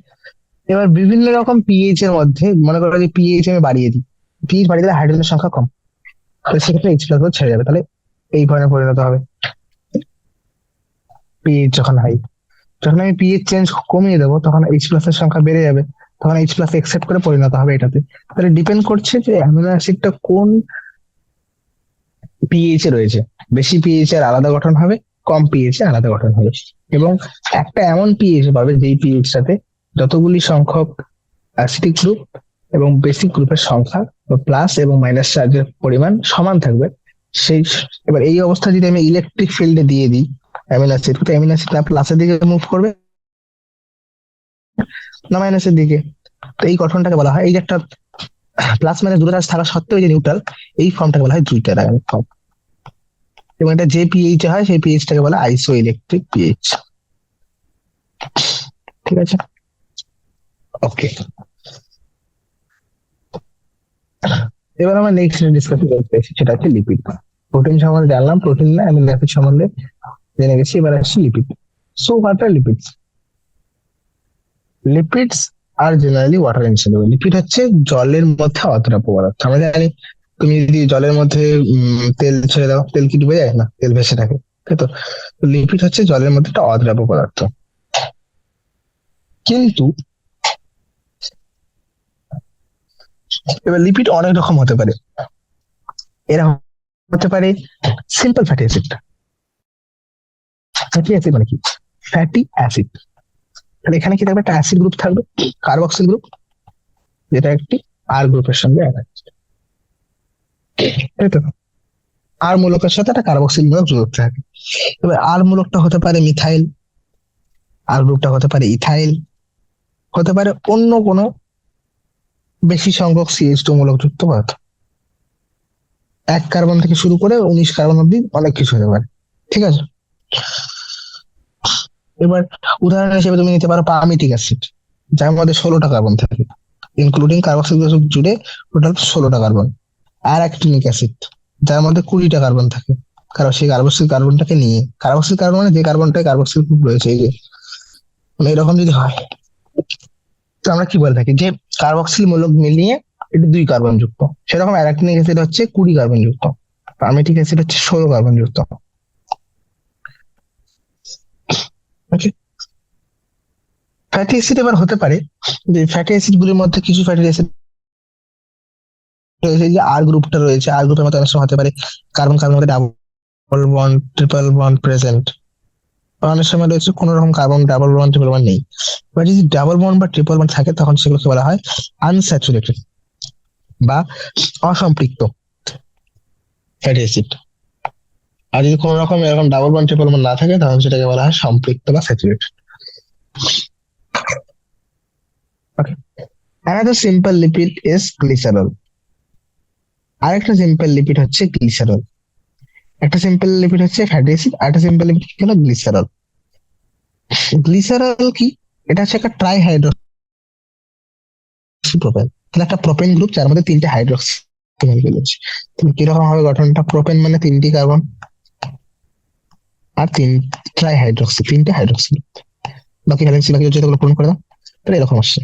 এবার বিভিন্ন রকম পিএইচ এর মধ্যে মনে করো যে পিএইচ আমি বাড়িয়ে দিই, পিএইচ বাড়িয়ে দিলে হাইড্রোজেনের সংখ্যা কম, তাহলে সেক্ষেত্রে এইচ প্লাস ছেড়ে যাবে, তাহলে এই ধরনের পরিণত হবে পিএইচ যখন হাই। যখন আমি পিএইচ চেঞ্জ কমিয়ে দেবো তখন এইচ প্লাস এর সংখ্যা বেড়ে যাবে, তখন এইচ প্লাস একসেপ্ট করে পরিণত হবে এটাতে। তাহলে ডিপেন্ড করছে যে অ্যামিনো অ্যাসিডটা কোন পিএইচ এ রয়েছে, বেশি পিএইচ এর আলাদা গঠন হবে, কম পিএইচ এ আলাদা গঠন হবে। এবং একটা এমন পিএইচ পাবে যেই পিএইচটাতে যতগুলি সংখ্যক অ্যাসিডিক গ্রুপ এবং বেসিক গ্রুপের সংখ্যা বা প্লাস এবং মাইনাস চার্জের পরিমাণ সমান থাকবে। সেই এবার এই অবস্থা যদি আমি ইলেকট্রিক ফিল্ডে দিয়ে দিই অ্যামিনো অ্যাসিড, তো অ্যামিনো অ্যাসিড না প্লাসের দিকে মুভ করবে না মাইনাসের দিকে। তো এই গঠনটাকে বলা হয়, এই যে একটা প্লাস মাইনাস দুটো চার্জ থাকা সত্ত্বেও যে নিউট্রাল, এই ফর্মটাকে বলা হয় দ্বৈত রাসায়নিক ফর্ম। এবং এটা যে পিএইচ হয় সেই পিএইচটাকে বলে আইসো ইলেকট্রিক পিএইচ। ঠিক আছে, ওকে। এবার আমরা নেক্সট ডিসকাস করতে এসেছি, সেটা হচ্ছে লিপিড। প্রোটিন সম্বন্ধে জানলাম, প্রোটিন না অ্যামিনো অ্যাসিড সম্বন্ধে জেনে গেছি, এবার আসছি lipid. So what are lipids? Lipids are generally water insoluble. Lipid হচ্ছে জলের মধ্যে অদ্রাব্য পদার্থ। আমরা জানি তুমি যদি জলের মধ্যে তেল ছেড়ে দাও, তেল কি ডুবে যায় না, তেল ভেসে থাকে, তাই তো। লিপিড হচ্ছে জলের মধ্যে একটা অদ্রাব্য পদার্থ। কিন্তু এবার লিপিড অনেক রকম হতে পারে। এরা হতে পারে simple fatty acid. Fatty acid মানে কি? ফ্যাটি অ্যাসিড, তাহলে এখানে কি থাকবে, একটা অ্যাসিড গ্রুপ থাকবে, কার্বক্সিল গ্রুপ, যেটা একটি আর গ্রুপের সঙ্গে attached, তাই তো। আর মূলকের সাথে একটা কার্বক্সিল মূলক যুক্ত থাকে। এবার আর মূলকটা হতে পারে মিথাইল, আর গ্রুপটা হতে পারে ইথাইল, হতে পারে অন্য কোনো বেশি সংখ্যক সিএইচ2 মূলক যুক্ত পদার্থ। 1 কার্বন থেকে শুরু করে 19 কার্বন অব্দি অনেক কিছু হতে পারে, ঠিক আছে। এবার উদাহরণ হিসেবে তুমি নিতে পারো পামিটিক অ্যাসিড, যার মধ্যে 16টা কার্বন থাকে, ইনক্লুডিং কার্বক্সিল গ্রুপ জুড়ে টোটাল 16টা কার্বন। আর অ্যাক্টিনিক অ্যাসিড, যার মধ্যে 20টা কার্বন থাকে, কারণ সেই কার্বক্সিল কার্বনটাকে নিয়ে, কার্বক্সিল কার্বন মানে যে কার্বনটায় কার্বক্সিল গ্রুপ রয়েছে, এই যে মানে এরকম যদি হয়, তো আমরা কি বলে থাকি যে কার্বক্সিল মূলক মিলিয়ে এটা 2 কার্বন যুক্ত। সেরকম অ্যারাকনিক অ্যাসিড হচ্ছে 20 কার্বন যুক্ত, পারমেটিক অ্যাসিড হচ্ছে 16 কার্বন যুক্ত। ফ্যাটি অ্যাসিড এবার হতে পারে যে ফ্যাটি অ্যাসিড গুলির মধ্যে কিছু ফ্যাটি অ্যাসিড রয়েছে, যে আর গ্রুপটা রয়েছে, আর গ্রুপের মধ্যে অনেক সময় হতে পারে কার্বন কার্বন মধ্যে double bond triple bond present, অনেক সময় রয়েছে কোনো রকম carbon double bond triple bond নেই। এবার যদি ডাবল বন্ড বা ট্রিপল বন্ড থাকে তখন সেগুলোকে বলা হয় আনস্যাচুরেটেড বা অসম্পৃক্ত ফ্যাটি অ্যাসিড। আর যদি কোনো রকম এরকম ডাবল বন্ড ট্রিপল বন্ড না থাকে তখন সেটাকে বলা হয় সম্পৃক্ত বা saturated. Okay, another simple lipid is glycerol. আরেকটা সিম্পল লিপিড হচ্ছে গ্লিসারল। একটা সিম্পল লিপিড হচ্ছে ফ্যাটি অ্যাসিড, আর একটা সিম্পল লিপিড হলো গ্লিসারল। গ্লিসারল কি? এটা হচ্ছে একটা ট্রাইহাইড্রোক্সি প্রোপেন, তাহলে একটা প্রোপেন গ্রুপ যার মধ্যে তিনটে হাইড্রোক্সি মলিকিউল আছে। তাহলে কিরকম হবে গঠনটা? প্রোপেন মানে তিনটি কার্বন আর ট্রাইহাইড্রোক্সি, তিনটে হাইড্রোক্সি। বাকি ভ্যালেন্সি বাকি যেগুলো পূরণ করে দাও, তাহলে এরকম আসছে।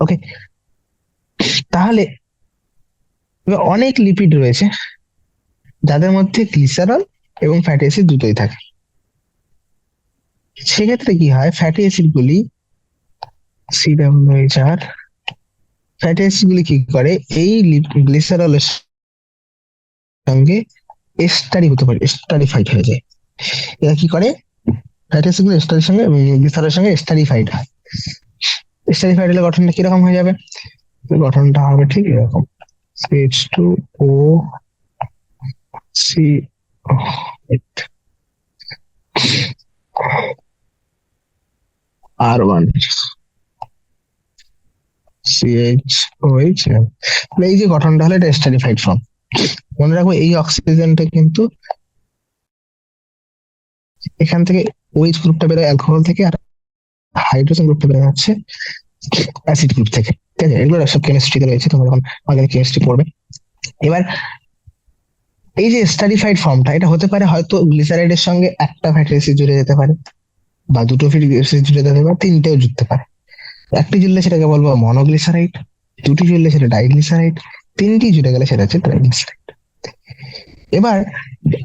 ওকে, তাহলে অনেক লিপিড রয়েছে যাদের মধ্যে গ্লিসারল এবং ফ্যাটি অ্যাসিড দুটোই থাকে। সেক্ষেত্রে কি হয়, ফ্যাটি অ্যাসিড গুলি COOH, ফ্যাটি অ্যাসিড গুলি কি করে, এই গ্লিসারলের সঙ্গে এস্টারি হতে পারে, এস্টারিফাইড হয়ে যায়। এরা কি করে, ফ্যাটি অ্যাসিড গুলো এস্টারির সঙ্গে গ্লিসারলের সঙ্গে এস্টারিফাইড হয়। এস্টারিফাইড হলে গঠনটা কিরকম হয়ে যাবে? গঠনটা হবে ঠিক এরকম, H2O, R1, CHOH। এই যে গঠনটা হলো এটা এস্টারিফাইড ফর্ম। মনে রাখবো এই অক্সিজেনটা কিন্তু এখান থেকে OH গ্রুপটা বেরোয় অ্যালকোহল থেকে, আর হাইড্রোজেন গ্রুপটা বেরোয় হচ্ছে অ্যাসিড গ্রুপ থেকে। ঠিক আছে, এগুলো সব কেমিস্ট্রিতে রয়েছে, তোমরা যখন অর্গানিক কেমিস্ট্রি পড়বে। এবার এই যে স্টারিফাইড ফর্মটা, এটা হতে পারে হয়তো গ্লিসারাইডের সঙ্গে একটা ফ্যাটি অ্যাসিড জুড়ে যেতে পারে, বা দুটো ফ্যাটি অ্যাসিড জুড়ে যেতে পারে, তিনটেও জুড়তে পারে। একটি জুড়লে সেটাকে বলবো মনোগ্লিসারাইড, দুটি জুড়লে সেটা ডাইগ্লিসারাইড, তিনটি জুড়ে গেলে সেটা হচ্ছে ট্রাইগ্লিসারাইড। এবার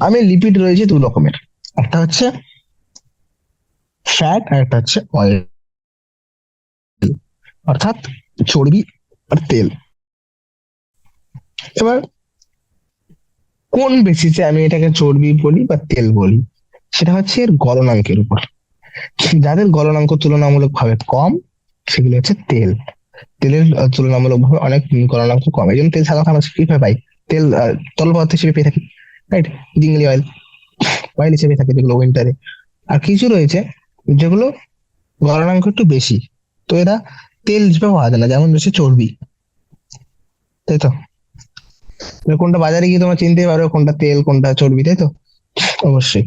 আমি লিপিড রয়েছে দু রকমের, একটা হচ্ছে ফ্যাট আর একটা হচ্ছে অয়েল, অর্থাৎ চর্বি আর তেল। এবার কোন বেসিসে আমি এটাকে চর্বি বলি বা তেল বলি, সেটা হচ্ছে এর গলনাঙ্কের উপর। যাদের গলনাঙ্ক তুলনামূলকভাবে কম সেগুলো হচ্ছে তেল। তেলের তুলনামূলকভাবে অনেক গলনাঙ্ক কম, এই জন্য তেল সাধারণত আমরা কিভাবে পাই? তেল তরল পদার্থ হিসেবে পেয়ে থাকি, রাইট? ডিংলি অয়েল, অয়েল হিসেবে থাকে যেগুলো উইন্টারে। আর কিছু রয়েছে যেগুলো গলনাঙ্ক একটু বেশি, তো এরা তেল হিসেবে পাওয়া যায় না, যেমন রয়েছে চর্বি, তাই তো? কোনটা বাজারে গিয়ে তোমরা চিনতে পারো কোনটা তেল কোনটা চর্বি, তাই তো? অবশ্যই।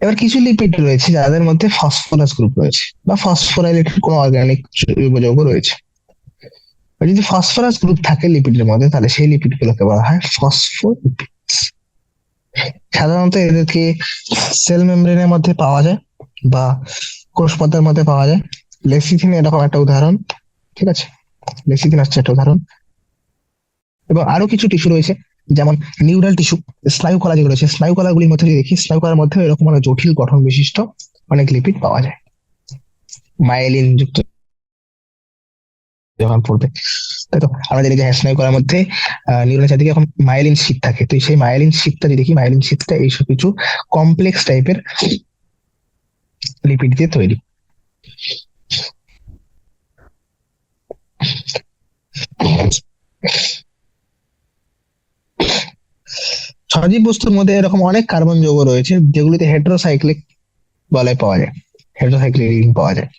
এবার কিছু লিপিড রয়েছে যাদের মধ্যে ফসফরাস গ্রুপ রয়েছে বা ফসফোরাইলেটেড কোনো অর্গানিক যৌগ রয়েছে। যদি ফসফরাস গ্রুপ থাকে লিপিডের মধ্যে তাহলে সেই লিপিড গুলোকে বলা হয় ফসফোলিপিডস। সাধারণত এদেরকে সেল মেমব্রেনের মধ্যে পাওয়া যায় বা কোষ পর্দার মধ্যে পাওয়া যায়। লেসিথিন এরকম একটা উদাহরণ, ঠিক আছে? লেসিথিন হচ্ছে একটা উদাহরণ। এবং আরো কিছু টিস্যু রয়েছে, যেমন নিউরাল টিস্যু, স্নায়ু কলা যেগুলো রয়েছে, স্নায়ু কলাগুলির মধ্যে যদি দেখি, স্নায়ু কলার মধ্যে এরকম অনেক জটিল গঠন বিশিষ্ট অনেক লিপিড পাওয়া যায়, মায়েলিন যুক্ত যখন পড়বে, তাই তো? আমরা জানি যে স্নায়ু কলার মধ্যে নিউরনের চারদিকে এখন মায়েলিন শীট থাকে, তো সেই মায়েলিন শীটটা যদি দেখি, মায়েলিন শীটটা এইসব কিছু কমপ্লেক্স টাইপের লিপিড দিয়ে তৈরি। সজীব বস্তুর মধ্যে এরকম অনেক কার্বন যৌগ রয়েছে যেগুলিতে হেটেরোসাইক্লিক বলয় পাওয়া যায়, হেটেরোসাইক্লিক রিং পাওয়া যায়।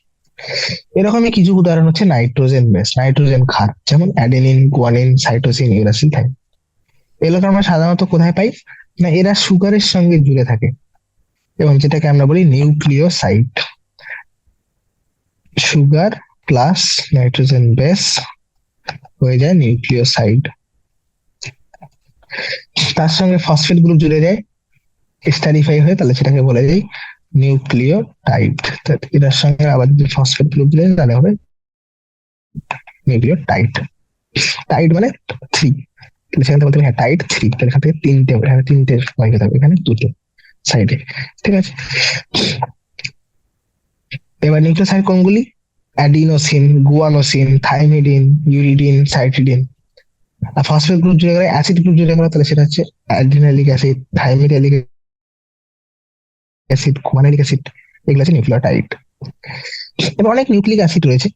এরকমই কিছু উদাহরণ হচ্ছে নাইট্রোজেন বেস, নাইট্রোজেন ক্ষার, যেমন অ্যাডেনিন, গুয়ানিন, সাইটোসিন, ইউরাসিল থাকে। এগুলোকে আমরা সাধারণত কোথায় পাই না, এরা সুগারের সঙ্গে জুড়ে থাকে, এবং যেটাকে আমরা বলি nucleoside. Sugar plus nitrogen base হয়ে যায় নিউক্লিওসাইড। তার সঙ্গে ফসফেট গ্রুপ জুড়ে যায়, স্টারিফাই হয়ে, তাহলে সেটাকে বলে যায় নিউক্লিওটাইড। এটার সঙ্গে আবার যদি ফসফেট গ্রুপ জুড়ে যায় তাহলে হবে নিউক্লিওটাইড। টাইড মানে থ্রি, তাহলে সেখান থেকে বলতে হবে হ্যাঁ টাইড থ্রি, তাহলে এখান থেকে তিনটে, এখানে তিনটে হয়ে যাবে, এখানে দুটো। সাইডে, ঠিক আছে। এবার নিউক্লিওসাইড কোনগুলি? Adenosine, guanosine, thymidine, uridine, cytidine. আর ফসফেট গ্রুপ জুড়ে গেলে, অ্যাসিড গ্রুপ জুড়ে গেলে, তাহলে সেটা হচ্ছে adenylic acid, thymidylic acid, guanylic acid. এগুলো হচ্ছে নিউক্লিওটাইড। এবার অনেক নিউক্লিক অ্যাসিড রয়েছে,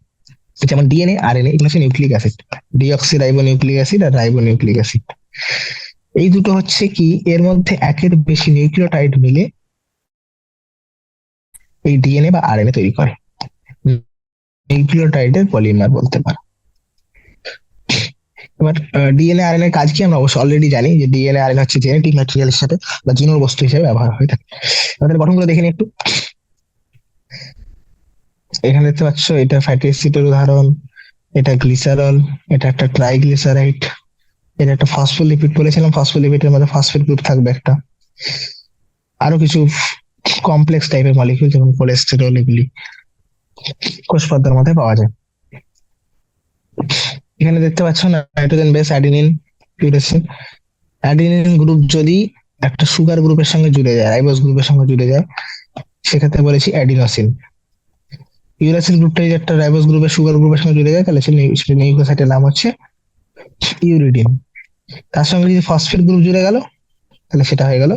যেমন ডিএনএ, আরএনএ, এগুলো হচ্ছে nucleic acid. Deoxy ribo nucleic acid আর রাইবো নিউক্লিক অ্যাসিড। এই দুটো হচ্ছে কি, এর মধ্যে একের বেশি নিউক্লিওটাইড মিলে এই ডিএনএ বা আরএনএ তৈরি করে। নিউক্লিওটাইডের পলিমার বলতে পারো। এবার ডিএনএ আরএনএ কাজ কি আমরা অবশ্য অলরেডি জানি, যে ডিএনএ আরএনএ হচ্ছে জেনেটিক ম্যাটেরিয়াল হিসেবে বা জিনোর বস্তু হিসেবে ব্যবহার হয়ে থাকে। আমাদের গঠনগুলো দেখে নিই একটু। এখানে দেখতে পাচ্ছ, এটা ফ্যাটি অ্যাসিডের উদাহরণ, এটা গ্লিসারল, এটা একটা ট্রাইগ্লিসারাইড, এটা একটা ফসফোলিপিড বলেছিলাম, ফসফোলিপিডের মধ্যে ফসফেট গ্রুপ থাকবে একটা। আরো কিছু কমপ্লেক্স টাইপের মলিকিউল যেমন কোলেস্টেরল, এগুলি কোষ পর্দার মধ্যে পাওয়া যায়। এখানে দেখতে পাচ্ছ nitrogen base adenine, uracil. Adenine group যদি একটা সুগার গ্রুপের সঙ্গে জুড়ে যায়, রাইবোজ গ্রুপের সঙ্গে জুড়ে যায়, সেক্ষেত্রে বলেছি অ্যাডিনোসিন। ইউরাসিল গ্রুপটা যদি একটা রাইবোজ গ্রুপের সুগার গ্রুপের সঙ্গে জুড়ে যায়, তাহলে সেই নিউক্লিওসাইডের নাম হচ্ছে ইউরিডিন। তার সঙ্গে যদি ফসফেট গ্রুপ জুড়ে গেল, তাহলে সেটা হয়ে গেল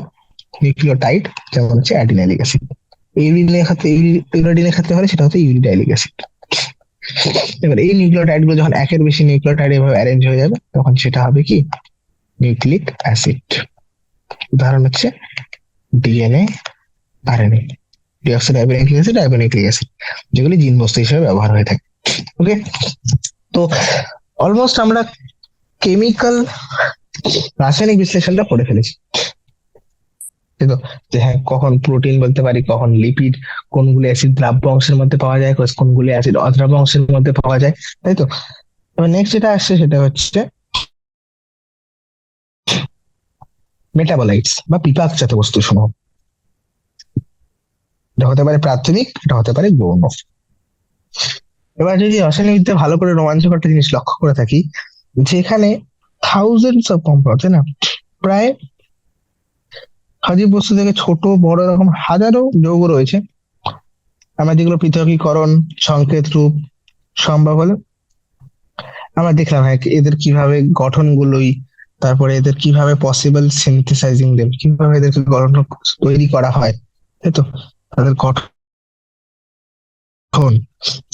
নিউক্লিওটাইড, যেমন হচ্ছে অ্যাডিনাইলিক অ্যাসিড। ইউরিডিনের ক্ষেত্রে, ইউরিডিনের ক্ষেত্রে হলে সেটা হচ্ছে ইউরিডাইলিক অ্যাসিড। এবার এই নিউক্লিওটাইড গুলো যখন একের বেশি নিউক্লিওটাইড এভাবে অ্যারেঞ্জ হয়ে যাবে, তখন সেটা হবে কি, নিউক্লিক অ্যাসিড। উদাহরণ হচ্ছে DNA, RNA, deoxyribonucleic acid, ribonucleic acid, যেগুলি জিন বস্তু হিসেবে ব্যবহার হয়ে থাকে। ওকে, তো অলমোস্ট আমরা কেমিক্যাল রাসায়নিক বিশ্লেষণটা পড়ে ফেলেছি, তাই তো? যে হ্যাঁ, কখন প্রোটিন বলতে পারি, কখন লিপিড, কোনগুলো অ্যাসিড দ্রাব্য অংশের মধ্যে পাওয়া যায়, কোনগুলো অ্যাসিড অদ্রাব্য অংশের মধ্যে পাওয়া যায়, তাই তো? এবার নেক্সট যেটা আসছে সেটা হচ্ছে মেটাবলাইটস বা বিপাকজাত বস্তু সমূহ। এটা হতে পারে প্রাথমিক, এটা হতে পারে গৌণ। এবার যদি রসায়নবিদ্যা ভালো করে রোমাঞ্চকর একটা জিনিস লক্ষ্য করে থাকি, যেখানে থাউজেন্ডস অফ কম্পাউন্ড, তাই না, প্রায় সজীব বস্তু থেকে ছোট বড় এরকম হাজারো যৌগ রয়েছে, আমরা যেগুলো পৃথকীকরণ, সংকেত রূপ সম্ভব হলে আমরা দেখলাম হ্যাঁ এদের কিভাবে গঠনগুলোই, তারপরে এদের কিভাবে পসিবল সিনথেসাইজিং দেব, কিভাবে এদেরকে গঠন তৈরি করা হয়, তাই তো? তাদের গঠন,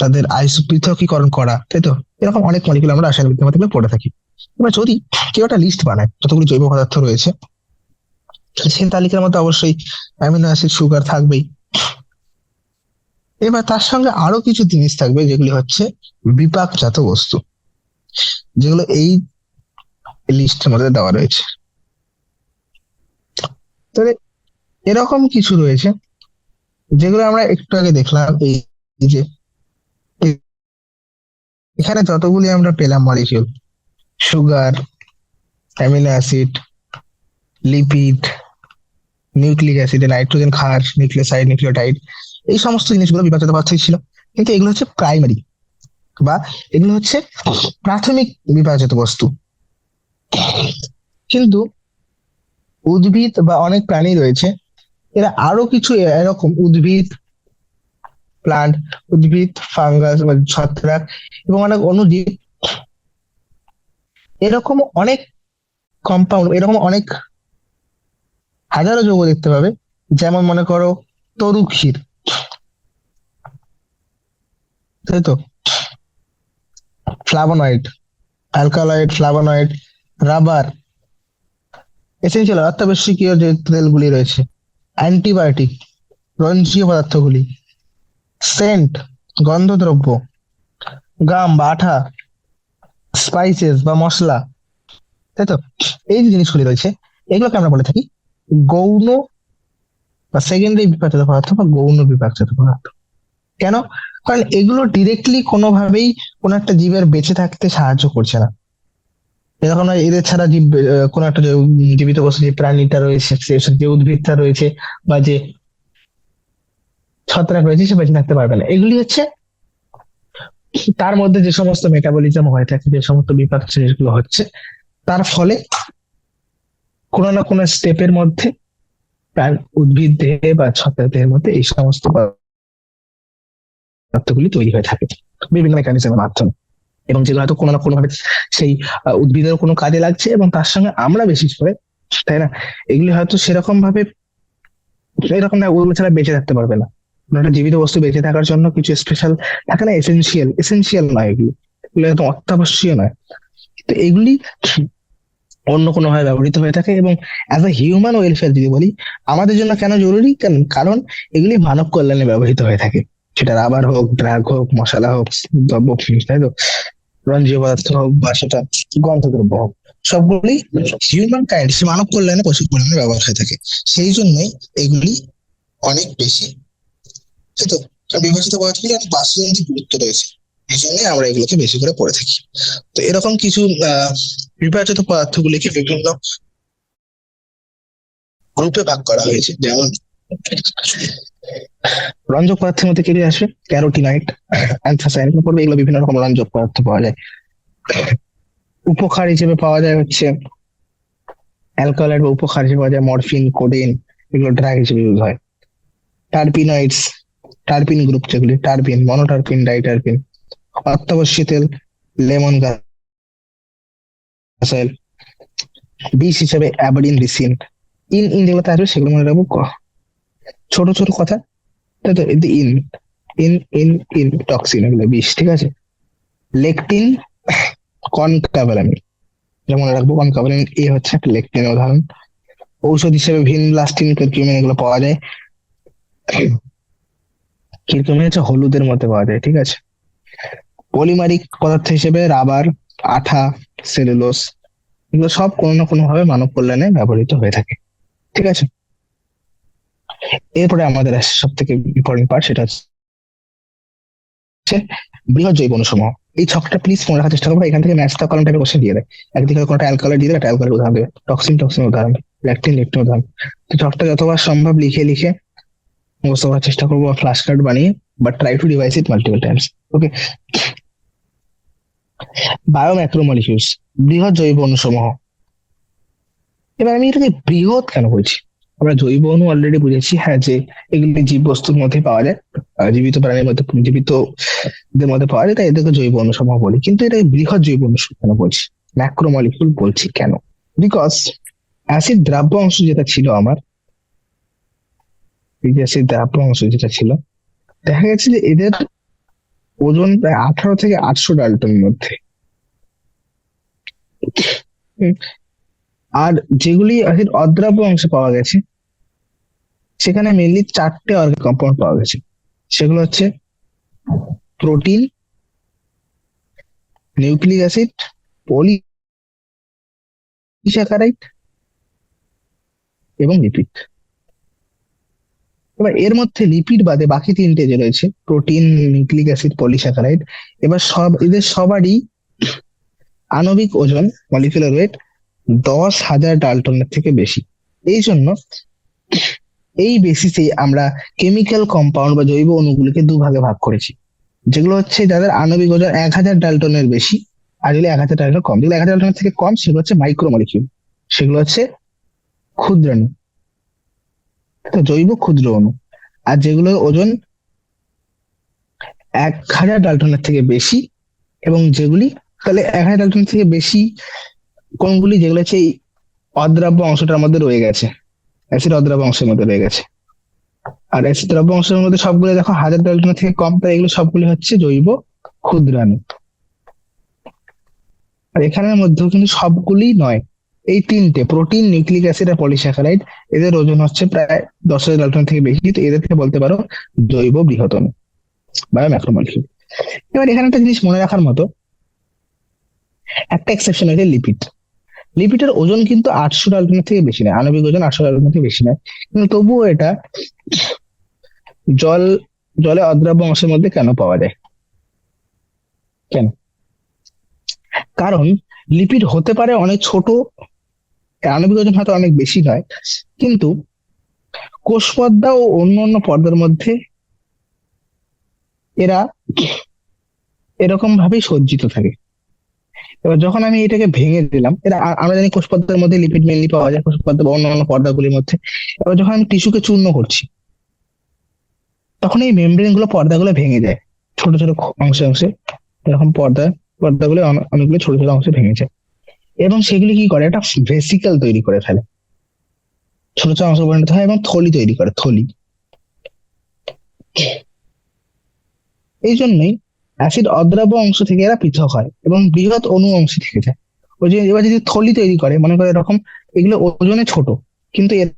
তাদের পৃথকীকরণ করা, তাই তো? এরকম অনেক মলিকুল আমরা রাসায়নিক বিজ্ঞান মধ্যে পড়ে থাকি। এবার যদি কেউ একটা লিস্ট বানায় যতগুলো জৈব পদার্থ রয়েছে, সেই তালিকার মধ্যে অবশ্যই অ্যামিনো অ্যাসিড, সুগার থাকবেই। এবার তার সঙ্গে আরো কিছু জিনিস থাকবে যেগুলি হচ্ছে বিপাকজাত বস্তু, যেগুলো এই লিস্টের মধ্যে দেওয়া রয়েছে। তবে এরকম কিছু রয়েছে যেগুলো আমরা একটু আগে দেখলাম, এই যে এখানে যতগুলি আমরা পেলাম molecule, sugar, amino acid, lipid, nucleic acid, nitrogen ক্ষার, নিউক্লিওসাইড, নিউক্লিওটাইড, এই সমস্ত জিনিসগুলো বিপাকজাত পদার্থই ছিল। কিন্তু এগুলো হচ্ছে প্রাইমারি, বা এগুলো হচ্ছে প্রাথমিক বিপাকজাত বস্তু। কিন্তু উদ্ভিদ বা অনেক প্রাণী রয়েছে, এরা আরো কিছু এরকম উদ্ভিদ, প্লান্ট, উদ্ভিদ, ফাঙ্গাস বা ছত্রাক এবং অনেক অণুজীব, এরকম অনেক কম্পাউন্ড, এরকম অনেক হাজারো যৌগ দেখতে পাবে। যেমন মনে করো তরু ক্ষীর, তাই তো? Flavonoid, alkaloid, flavonoid, rubber, essential অত্যাবশ্যকীয় যে তেলগুলি রয়েছে, অ্যান্টিবায়োটিক, রঞ্জীয় পদার্থগুলি, সেন্ট, গন্ধদ্রব্য, গাম বা আঠা, স্পাইসেস বা মশলা, তাই তো? এই যে জিনিসগুলি রয়েছে, এগুলোকে আমরা বলে থাকি গৌণ বা সেকেন্ডারি বিপাকজাত পদার্থ বা গৌণ বিপাকজাত পদার্থ। কেন? কারণ এগুলো ডিরেক্টলি কোনোভাবেই কোনো একটা জীবের বেঁচে থাকতে সাহায্য করছে না। এরকম নয় এদের ছাড়া জীব, কোনো একটা যে জীবিত বস্তু, যে প্রাণীটা রয়েছে, যে উদ্ভিদটা রয়েছে বা যে ছত্রাক রয়েছে, সে বেঁচে থাকতে পারবে না। এগুলি হচ্ছে তার মধ্যে যে সমস্ত মেটাবলিজম হয়ে থাকে, যে সমস্ত বিপাক জিনিসগুলো হচ্ছে, তার ফলে কোনো না কোনো স্টেপের মধ্যে প্রাণ উদ্ভিদ দেহে বা ছত্রাক দেহের মধ্যে এই সমস্ত পদার্থগুলি তৈরি হয়ে থাকে বিভিন্ন মেকানিজমের মাধ্যমে, এবং যেগুলো হয়তো কোনো না কোনো ভাবে সেই উদ্ভিদের কোনো কাজে লাগছে, এবং তার সঙ্গে আমরা বিশেষ করে, তাই না, এগুলি হয়তো সেরকম ভাবে এরকম না, ওগুলো ছাড়া বেঁচে থাকতে পারবে না। কোনো একটা জীবিত বস্তু বেঁচে থাকার জন্য কিছু স্পেশাল থাকে না, এসেনশিয়াল এসেনশিয়াল নয় এগুলো, এগুলো একদম অত্যাবশ্যকীয় নয়। তো এগুলি অন্য কোনো ভাবে ব্যবহৃত হয়ে থাকে, এবং অ্যাজ এ হিউম্যান ওয়েলফেয়ার যদি বলি, আমাদের জন্য কেন জরুরি, কারণ এগুলি মানব কল্যাণে ব্যবহৃত হয়ে থাকে। সেটা রাবার হোক, ড্রাগ হোক, মশলা হোক, দ্রব্য, তাই তো, রঞ্জীয় পদার্থ হোক, বা সেটা গন্ধদ্রব্য হোক, সবগুলি হিউম্যান কাইন্ড, সে মানব কল্যাণে প্রচুর পরিমাণে ব্যবহার হয়ে থাকে। সেই জন্যই এগুলি অনেক বেশি, তাই তো, কারণ বিভাজিত পদার্থগুলি অনেক বাস্তুতান্ত্রিক গুরুত্ব রয়েছে, এই জন্যই আমরা এগুলোকে বেশি করে পড়ে থাকি। তো এরকম কিছু বিভাজিত পদার্থগুলিকে বিভিন্ন গ্রুপে ভাগ করা হয়েছে, যেমন রঞ্জক পদার্থের মধ্যে কেটে আসবে ক্যারোটিনাইট, অ্যান্থ্রাসাইন পড়বে, এগুলো বিভিন্ন রকম রঞ্জক পদার্থ পাওয়া যায়। উপক্ষার হিসেবে পাওয়া যায় হচ্ছে অ্যালকালয়েড, বা উপক্ষার হিসেবে পাওয়া যায় মরফিন, কোডেন, এগুলো ড্রাগ হিসেবে ইউজ হয়। টার্পিনয়েডস, টার্পিন গ্রুপ যেগুলি, টার্পিন, মনোটার্পিন, ডাইটার্পিন। অত্যাবশ্যকীয় তেল, লেমন গাছ অয়েল। বিষ হিসেবে অ্যাবাডিন, রিসিন। ইন ইন যেগুলোতে আসবে সেগুলো মনে রাখবো, ছোট ছোট কথা, তাই তো, in in in in toxin, এগুলো বিষ, ঠিক আছে। লেকটিন, কনকাভালামিন, যেমন রাখবো কনকাভালামিন এ হচ্ছে একটা লেকটিনের উদাহরণ। ঔষধ হিসেবে ভিনব্লাস্টিন, কার্কিউমিন, এগুলো পাওয়া যায়। কার্কিউমিন হচ্ছে হলুদের মধ্যে পাওয়া যায়, ঠিক আছে। পলিমারিক পদার্থ হিসেবে রাবার, আঠা, সেলুলোস, এগুলো সব কোনো না কোনো ভাবে মানব কল্যাণে ব্যবহৃত হয়ে থাকে, ঠিক আছে। এরপরে আমাদের সব থেকে ইম্পর্টেন্ট পার্ট, সেটা হচ্ছে বৃহৎ জৈব অণুসমূহ। এই ছকটা প্লিজ মনে রাখার চেষ্টা করবো, এখান থেকে ম্যাচ দা কলম টাইপের কোশ্চেন দিয়ে দেয়। একদিকে কোনটা অ্যালকালয়েড দিয়ে দেবে, একটা অ্যালকালয়েড উদাহরণ দেবে, টক্সিন টক্সিন উদাহরণ, ল্যাকটিন ল্যাকটিন উদাহরণ। তো ছকটা যতবার সম্ভব লিখে লিখে মুখস্থ করার চেষ্টা করবো, ফ্ল্যাশ কার্ড বানিয়ে, but try to revise it multiple times. Okay. Biomacromolecules, বৃহৎ জৈব অণুসমূহ। এবার আমি এটাকে বৃহৎ কেন বলছি? আমরা জৈব অণু অলরেডি বুঝেছি, হ্যাঁ, যে এগুলি জীব বস্তুর মধ্যে পাওয়া যায়, জীবিত প্রাণীর মধ্যে, জীবিতদের মধ্যে পাওয়া যায়, তাই এদেরকে জৈব অণুসমূহ বলি। কিন্তু এটা বৃহৎ জৈব অণু কেন বলছি, ম্যাক্রোমলিকিউল বলছি কেন? বিকজ অ্যাসিড দ্রাব্য অংশ যেটা ছিল আমার, এই যে অ্যাসিড দ্রাব্য অংশ যেটা ছিল, দেখা গেছে যে এদের ওজন প্রায় 18 থেকে 800 ডাল্টনের মধ্যে। হুম, আর যেগুলি অ্যাসিড অদ্রাব্য অংশে পাওয়া গেছে, সেখানে মেনলি 4টে অর্গানিক কম্পাউন্ড পাওয়া গেছে। সেগুলো হচ্ছে প্রোটিন, নিউক্লিক অ্যাসিড, পলিস্যাকারাইড, এবং লিপিড। এবার এর মধ্যে লিপিড বাদে বাকি 3টে যে রয়েছে, প্রোটিন, নিউক্লিক অ্যাসিড, পলিস্যাকারাইড, এবার এদের সবারই আণবিক ওজন, মলিকুলার ওয়েট 10,000 ডাল্টনের থেকে বেশি। এই জন্য এই বেসিসে আমরা কেমিক্যাল কম্পাউন্ড বা জৈব অণুগুলিকে দুভাগে ভাগ করেছি, যেগুলো হচ্ছে যাদের আণবিক ওজন 1,000 ডাল্টনের বেশি, আর যেগুলো 1,000 ডাল্টনের কম। যেগুলো 1,000 ডাল্টনের থেকে কম সেগুলো হচ্ছে মাইক্রোমলিকিউল, সেগুলো হচ্ছে ক্ষুদ্রাণু, তো জৈব ক্ষুদ্র অণু। আর যেগুলো ওজন 1,000 ডাল্টনের থেকে বেশি, এবং যেগুলি, তাহলে 1,000 ডাল্টনের থেকে বেশি কোনগুলি, যেগুলো হচ্ছে এই অদ্রাব্য অংশটার মধ্যে রয়ে গেছে, অ্যাসিড অদ্রাব্য অংশের মধ্যে রয়ে গেছে। আর অ্যাসিড দ্রাব্য অংশের মধ্যে সবগুলো দেখো 1,000 ডাল্টনের থেকে কম, তাই এগুলো সবগুলো হচ্ছে জৈব ক্ষুদ্রাণু। আর এখানের মধ্যেও কিন্তু সবগুলি নয়, এই 3টে প্রোটিন, নিউক্লিক অ্যাসিড আর পলিস্যাকারাইড, এদের ওজন হচ্ছে প্রায় 10,000 ডাল্টন থেকে বেশি, তো এদেরকে বলতে পারো জৈব বৃহৎ অণু বা ম্যাক্রোমলিকিউল। এবার এখানে একটা জিনিস মনে রাখার মতো, একটা এক্সেপশন আছে লিপিড। লিপিডের ওজন কিন্তু 800 ডাল্টনের থেকে বেশি নয়, আণবিক ওজন 800 ডাল্টনের থেকে বেশি নয়, কিন্তু তবুও এটা জল জলে অদ্রাব্য অংশের মধ্যে কেন পাওয়া যায়? কেন? কারণ লিপিড হতে পারে অনেক ছোট, আণবিক ওজন হয়তো অনেক বেশি নয়, কিন্তু কোষ পর্দা ও অন্য অন্য পর্দার মধ্যে এরা এরকম ভাবেই সজ্জিত থাকে। এবার যখন আমি এটাকে ভেঙে দিলাম, এটা আমরা জানি কোষ পর্দার মধ্যে লিপিড মেনলি পাওয়া যায়, কোষ পর্দা বা অন্যান্য পর্দাগুলির মধ্যে। এবার যখন আমি টিস্যুকে চূর্ণ করছি, তখন এই মেমব্রেন গুলো, পর্দাগুলো ভেঙে যায় ছোট ছোট অংশে অংশে। এরকম পর্দাগুলো অনেকগুলো ছোট ছোট অংশে ভেঙে যায়, এবং সেগুলি কি করে, একটা ভেসিকল তৈরি করে ফেলে, ছোট ছোট অংশ পরিণত হয় এবং থলি তৈরি করে, থলি। এই জন্যই অ্যাসিড অদ্রাব্য অংশ থেকে এরা পৃথক হয় এবং বৃহৎ অণু অংশে থেকে যায়। ওই যে এবার যদি থলি তৈরি করে, মনে করে এরকম, এগুলো ওজনে ছোট, কিন্তু এরা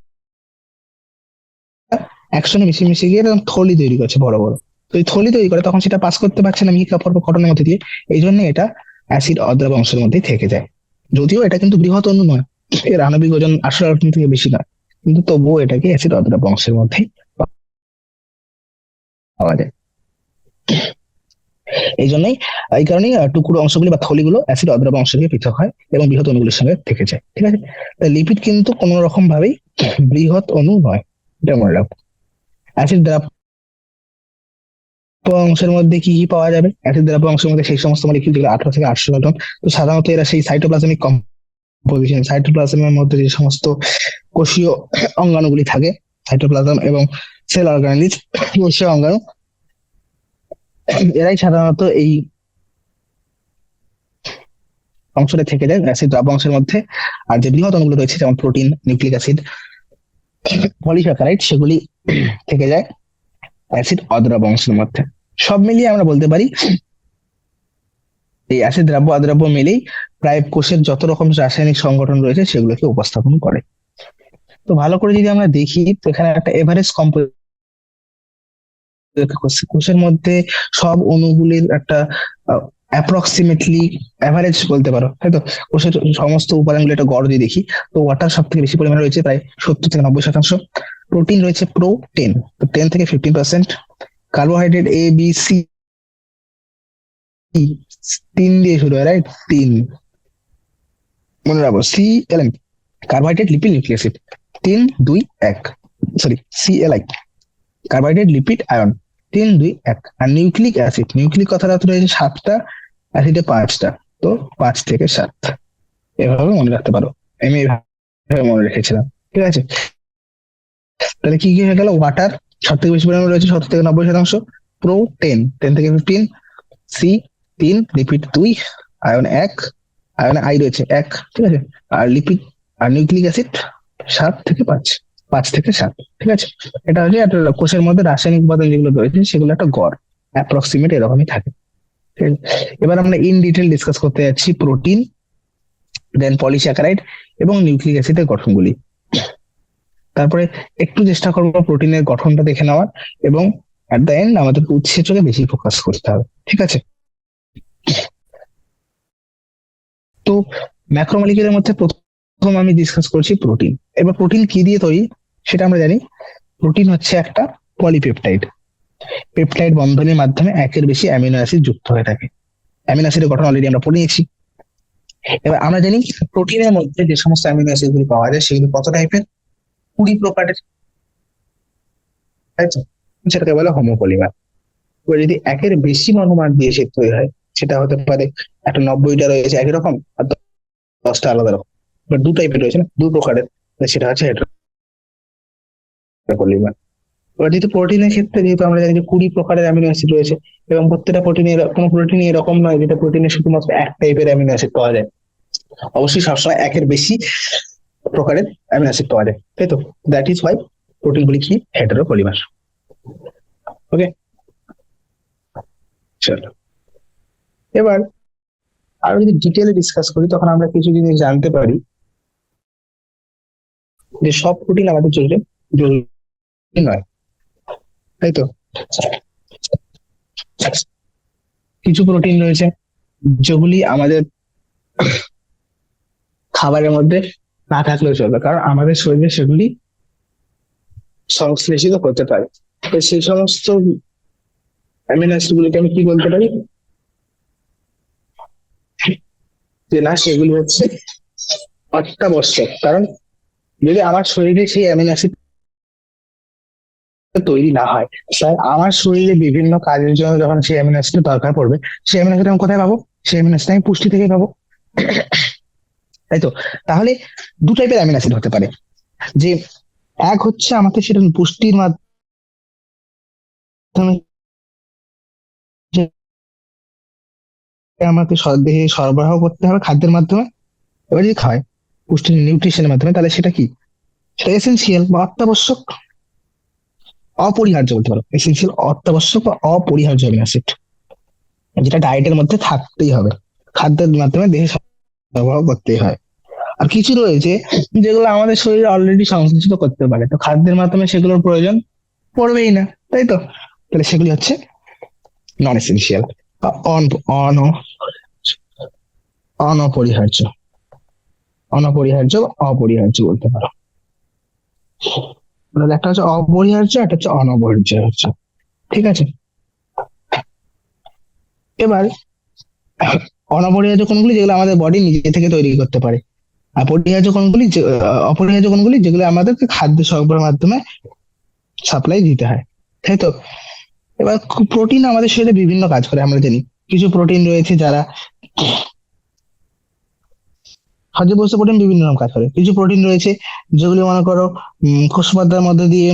একসঙ্গে মিশে মিশে গিয়ে এরকম থলি তৈরি করছে বড় বড়। তো এই থলি তৈরি করে, তখন সেটা পাস করতে পারছে না মিহি কাপড় বা কটনের মধ্যে দিয়ে। এই জন্য এটা অ্যাসিড অদ্রাব্য অংশের মধ্যেই থেকে যায়। যদিও এটা কিন্তু বৃহৎ অণু নয়, এর আণবিক ওজন 18 থেকে বেশি নয়, কিন্তু তবুও এটাকে অ্যাসিড অদ্রাব্য অংশের মধ্যেই পাওয়া যায়। এই জন্যই, এই কারণেই টুকরো অংশগুলি বা থলিগুলো অ্যাসিড অদ্রাব্য অংশ থেকে পৃথক হয় এবং বৃহৎ অণুগুলির সঙ্গে থেকে যায়। ঠিক আছে, লিপিড কিন্তু কোন রকম ভাবেই বৃহৎ অণু নয়, এটা মনে রাখবো। অ্যাসিড দ্রাব্য অংশের মধ্যে কি কি পাওয়া যাবে? অ্যাসিড দ্রাব্য অংশের মধ্যে সেই সমস্ত মলিকিউল যেগুলো 18 থেকে 800 নিউটন। তো সাধারণত এরা সেই সাইটোপ্লাজমিক কম্পোজিশন, সাইটোপ্লাজমের মধ্যে যে সমস্ত কোষীয় অঙ্গাণুগুলি থাকে, সাইটোপ্লাজম এবং সেল অর্গানেলিজ, কোষীয় অঙ্গাণু, এরাই সাধারণত এই অংশটা থেকে যায় অ্যাসিড দ্রাব্য অংশের মধ্যে। আর যে বৃহৎ অণুগুলো রয়েছে, যেমন প্রোটিন, নিউক্লিক অ্যাসিড, পলিস্যাকারাইড, সেগুলি থেকে যায় অ্যাসিড অদ্রাব্য অংশের মধ্যে। সব মিলিয়ে আমরা বলতে পারি এই অ্যাসিড দ্রাব্য অদ্রাব্য মিলেই প্রায় কোষের যত রকম রাসায়নিক সংগঠন রয়েছে সেগুলোকে উপস্থাপন করে। তো ভালো করে যদি আমরা দেখি, তো এখানে একটা এভারেজ কম্পোজ, কোষের মধ্যে সব অণুগুলির একটা অ্যাপ্রক্সিমেটলি এভারেজ বলতে পারো, তাই তো? কোষের সমস্ত উপাদানগুলো একটা গড় দিয়ে দেখি, তো ওয়াটার সব থেকে বেশি পরিমাণে রয়েছে, প্রায় 70 থেকে 90%। প্রোটিন রয়েছে প্রো 10, তো 10 থেকে 15%। কার্বোহাইড্রেট এ বি সি, 3 দিয়ে শুরু হয়, রাইট? 3 মনে রাখবো, C L N, carbohydrate, lipid, nucleic acid. 3 2 1, sorry, C L I, carbohydrate, lipid, ion. 3 2 1। আর নিউক্লিক অ্যাসিড, নিউক্লিক কথাটা তো রয়েছে 7টা, অ্যাসিডে 5টা, তো 5 থেকে 7, এভাবে মনে রাখতে পারো। আমি এইভাবে মনে রেখেছিলাম, ঠিক আছে? তাহলে কি কি হয়ে গেল? ওয়াটার সব থেকে বেশি পরিমাণে রয়েছে, 70 থেকে 90%। প্রো 10, 10 থেকে 15। সি 3, লিপিড 2, আয়ন 1, আয়নে আই রয়েছে 1, ঠিক আছে? আর লিপিড আর নিউক্লিক অ্যাসিড 7 থেকে 5, 5 থেকে 7, ঠিক আছে? এটা হচ্ছে একটা কোষের মধ্যে রাসায়নিক উপাদান যেগুলো রয়েছে সেগুলো একটা গড়, অ্যাপ্রক্সিমেট এরকমই থাকে, ঠিক আছে? এবার আমরা ইন ডিটেল ডিসকাস করতে যাচ্ছি প্রোটিন, দেন পলিস্যাকারাইড এবং নিউক্লিক অ্যাসিডের গঠনগুলি। তারপরে একটু চেষ্টা করবো প্রোটিনের গঠনটা দেখে নেওয়ার, এবং অ্যাট দ্য এন্ড আমাদের উৎসেচকে বেশি ফোকাস করতে হবে, ঠিক আছে? তো ম্যাক্রোমলিকুলের মধ্যে প্রথম আমি ডিসকাস করছি প্রোটিন। এবার প্রোটিন কি দিয়ে তৈরি সেটা আমরা জানি। প্রোটিন হচ্ছে একটা পলিপেপটাইড, পেপটাইড বন্ধনের মাধ্যমে একের বেশি অ্যামিনো অ্যাসিড যুক্ত হয়ে থাকে। অ্যামিনো অ্যাসিডের গঠন অলরেডি আমরা পড়ে নিয়েছি। এবার আমরা জানি প্রোটিনের মধ্যে যে সমস্ত অ্যামিনো অ্যাসিড গুলি পাওয়া যায় সেগুলি কত টাইপের? 20 প্রকারের, তাই তো? সেটাকে বলে হোমোপলিমার। এবার যদি একের বেশি মনোমার দিয়ে সে তৈরি হয়, সেটা হতে পারে একটা 90টা রয়েছে একই রকম, আর 10টা আলাদা রকম। এবার দু টাইপের রয়েছে না, দু প্রকারের, সেটা হচ্ছে হেটারোপলিমার। এবার যেহেতু প্রোটিনের ক্ষেত্রে, যেহেতু আমরা জানি যে 20 প্রকারের অ্যামিনো অ্যাসিড রয়েছে, এবং প্রত্যেকটা প্রোটিনের, কোনো প্রোটিন এরকম নয় যেটা প্রোটিনের শুধুমাত্র এক টাইপের অ্যামিনো অ্যাসিড পাওয়া যায়। অবশ্যই সবসময় একের বেশি প্রকারের অ্যামিনো অ্যাসিড পাওয়া যায়, তাই তো? দ্যাট ইজ ওয়াই প্রোটিন গুলি কি হেটারোপলিমার। ওকে, চলো এবার আরো যদি ডিটেলে ডিসকাস করি, তখন আমরা কিছু জিনিস জানতে পারি যে সব প্রোটিন আমাদের শরীরে জরুরি নয়, তাই তো? কিছু প্রোটিন রয়েছে যেগুলি আমাদের খাবারের মধ্যে না থাকলেও চলবে, কারণ আমাদের শরীরে সেগুলি সংশ্লেষিত হতে পারে। তো সেই সমস্ত অ্যামিনো অ্যাসিড গুলিকে আমি কি বলতে পারি? যে না, সেগুলি হচ্ছে অত্যাবশ্যক। কারণ যদি আমার শরীরে সেই অ্যামিনো অ্যাসিড তৈরি না হয়, স্যার, আমার শরীরে বিভিন্ন কাজের জন্য যখন সেই অ্যামিনো অ্যাসিড দরকার পড়বে, সেই অ্যামিনো অ্যাসিড আমি কোথায় পাবো? সেই অ্যামিনো অ্যাসিড আমি পুষ্টি থেকে পাবো, তাই তো? তাহলে দু টাইপের অ্যামিনো অ্যাসিড হতে পারে, যে এক হচ্ছে আমাকে সেটা পুষ্টির মাধ্যমে আমাকে দেহে সরবরাহ করতে হবে খাদ্যের মাধ্যমে। এবার যদি খায় পুষ্টি নিউট্রিশনের মাধ্যমে, তাহলে সেটা কি, সেটা এসেনশিয়াল বা অত্যাবশ্যক, অপরিহার্য বলতে পারো, এসেনশিয়াল অত্যাবশ্যক বা অপরিহার্য অ্যামিনো অ্যাসিড, যেটা ডায়েটের মধ্যে থাকতেই হবে, খাদ্যের মাধ্যমে দেহে সরবরাহ করতেই হয়। আর কিছু রয়েছে যেগুলো আমাদের শরীরে অলরেডি সংশ্লেষিত করতে পারে, তো খাদ্যের মাধ্যমে সেগুলোর প্রয়োজন পড়বেই না, তাই তো? তাহলে সেগুলি হচ্ছে নন এসেনশিয়াল বা অনপরিহার্য, অনপরিহার্য বা অপরিহার্য বলতে পারো। তাহলে একটা হচ্ছে অপরিহার্য, একটা হচ্ছে অনপরিহার্য, ঠিক আছে? এবার অনপরিহার্য কোনগুলি, যেগুলো আমাদের বডি নিজে থেকে তৈরি করতে পারে, আর পরিহার্য কোনগুলি অপরিহার্য কোনগুলি, যেগুলো আমাদেরকে খাদ্য সরবরাহের মাধ্যমে সাপ্লাই দিতে হয়, তাই তো? এবার প্রোটিন আমাদের শরীরে বিভিন্ন কাজ করে আমরা জানি। কিছু প্রোটিন রয়েছে যারা হজম বস্তু, প্রোটিন বিভিন্ন রকম কাজ করে। কিছু প্রোটিন রয়েছে যেগুলি মনে করো কোষপদ্মার মধ্যে দিয়ে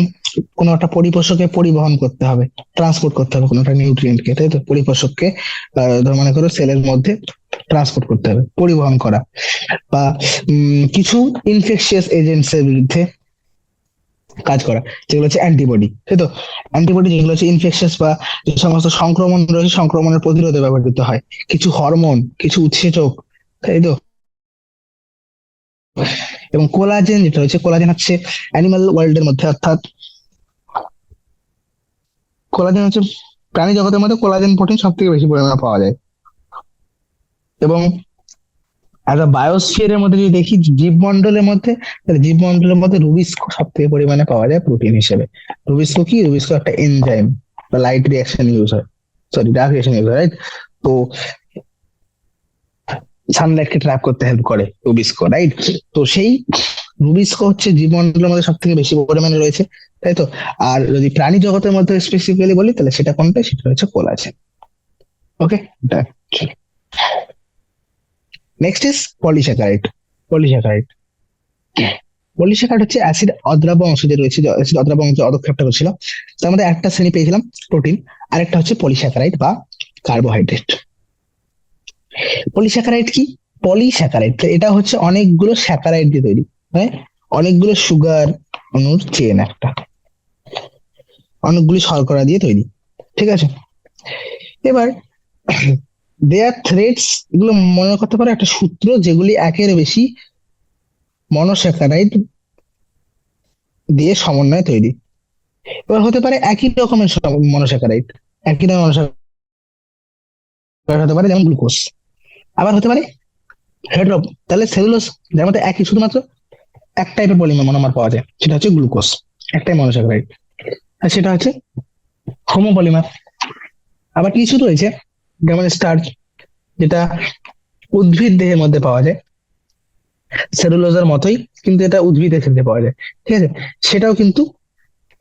কোনো একটা পরিপোষকে পরিবহন করতে হবে, ট্রান্সপোর্ট করতে হবে কোনো একটা নিউট্রিয়েন্টকে, তাই তো? পরিপোষককে ধর মনে করো সেলের মধ্যে ট্রান্সপোর্ট করতে হবে, পরিবহন করা। বা কিছু ইনফেকশিয়াস এজেন্টস এর বিরুদ্ধে কাজ করা, যেগুলো হচ্ছে অ্যান্টিবডি, তাই তো? অ্যান্টিবডি যেগুলো হচ্ছে ইনফেকশাস বা যে সমস্ত সংক্রমণ রয়েছে, সংক্রমণের প্রতিরোধে ব্যবহৃত হয়। কিছু হরমোন, কিছু উৎসেচক, তাই তো? এবং কোলাজেন যেটা রয়েছে, কোলাজেন হচ্ছে অ্যানিমাল ওয়ার্ল্ড এর মধ্যে, অর্থাৎ কোলাজেন হচ্ছে প্রাণী জগতের মধ্যে কোলাজেন প্রোটিন সব থেকে বেশি পরিমাণে পাওয়া যায়। এবং একটা বায়োস্ফিয়ারের মধ্যে যদি দেখি জীবমণ্ডলের মধ্যে, তাহলে জীবমণ্ডলের মধ্যে রুবিস্কো সব থেকে পরিমাণে পাওয়া যায় প্রোটিন হিসেবে। রুবিস্কো কি, রুবিস্কো একটা এনজাইম বা লাইট রিয়াকশন ইউজ হয়, সরি ডার্ক রিয়াকশন ইউজ হয়, right? তো সানলাইটকে ট্র্যাপ করতে হেল্প করে রুবিস্কো, রাইট? তো সেই রুবিস্কো হচ্ছে জীবমণ্ডলের মধ্যে সব থেকে বেশি পরিমাণে রয়েছে, তাই তো? আর যদি প্রাণী জগতের মধ্যে স্পেসিফিক্যালি বলি, তাহলে সেটা কোনটা, সেটা হচ্ছে collagen. Okay, done. Next is polysaccharide. Polysaccharide, polysaccharide হচ্ছে অ্যাসিড অদ্রাব্য অংশ যে রয়েছে, অ্যাসিড অদ্রাব্য অংশ অধঃক্ষেপটা ছিল, তার মধ্যে একটা শ্রেণী পেয়েছিলাম প্রোটিন, আরেকটা হচ্ছে পলিস্যাকারাইড বা কার্বোহাইড্রেট। পলিস্যাকারাইড কি? পলিস্যাকারাইড এটা হচ্ছে অনেকগুলো স্যাকারাইড দিয়ে তৈরি, মানে অনেকগুলো সুগার অণুর চেন, একটা অনেকগুলি শর্করা দিয়ে তৈরি, ঠিক আছে? এবার দেয়ার থ্রেডস, এগুলো মনে করতে পারো একটা সূত্র, যেগুলি একের বেশি মনোস্যাকারাইড দিয়ে সমন্বয়ে তৈরি। এবার হতে পারে একই রকমের মনোস্যাকারাইড, একই রকমের মনোস্যাকারাইড হতে পারে, যেমন গ্লুকোজ। আবার হতে পারে হেড্রো, তাহলে সেলুলোজ, যার মধ্যে একই শুধুমাত্র এক টাইপের পলিমার মনোমার পাওয়া যায়, সেটা হচ্ছে গ্লুকোজ, একটাই মনোস্যাকারাইড, আর সেটা হচ্ছে হোমোপলিমার। আবার কিছু রয়েছে যেমন স্টার্চ, যেটা উদ্ভিদ দেহের মধ্যে পাওয়া যায় সেলুলোজের মতোই, কিন্তু এটা উদ্ভিদের ক্ষেত্রে পাওয়া যায়, ঠিক আছে? সেটাও কিন্তু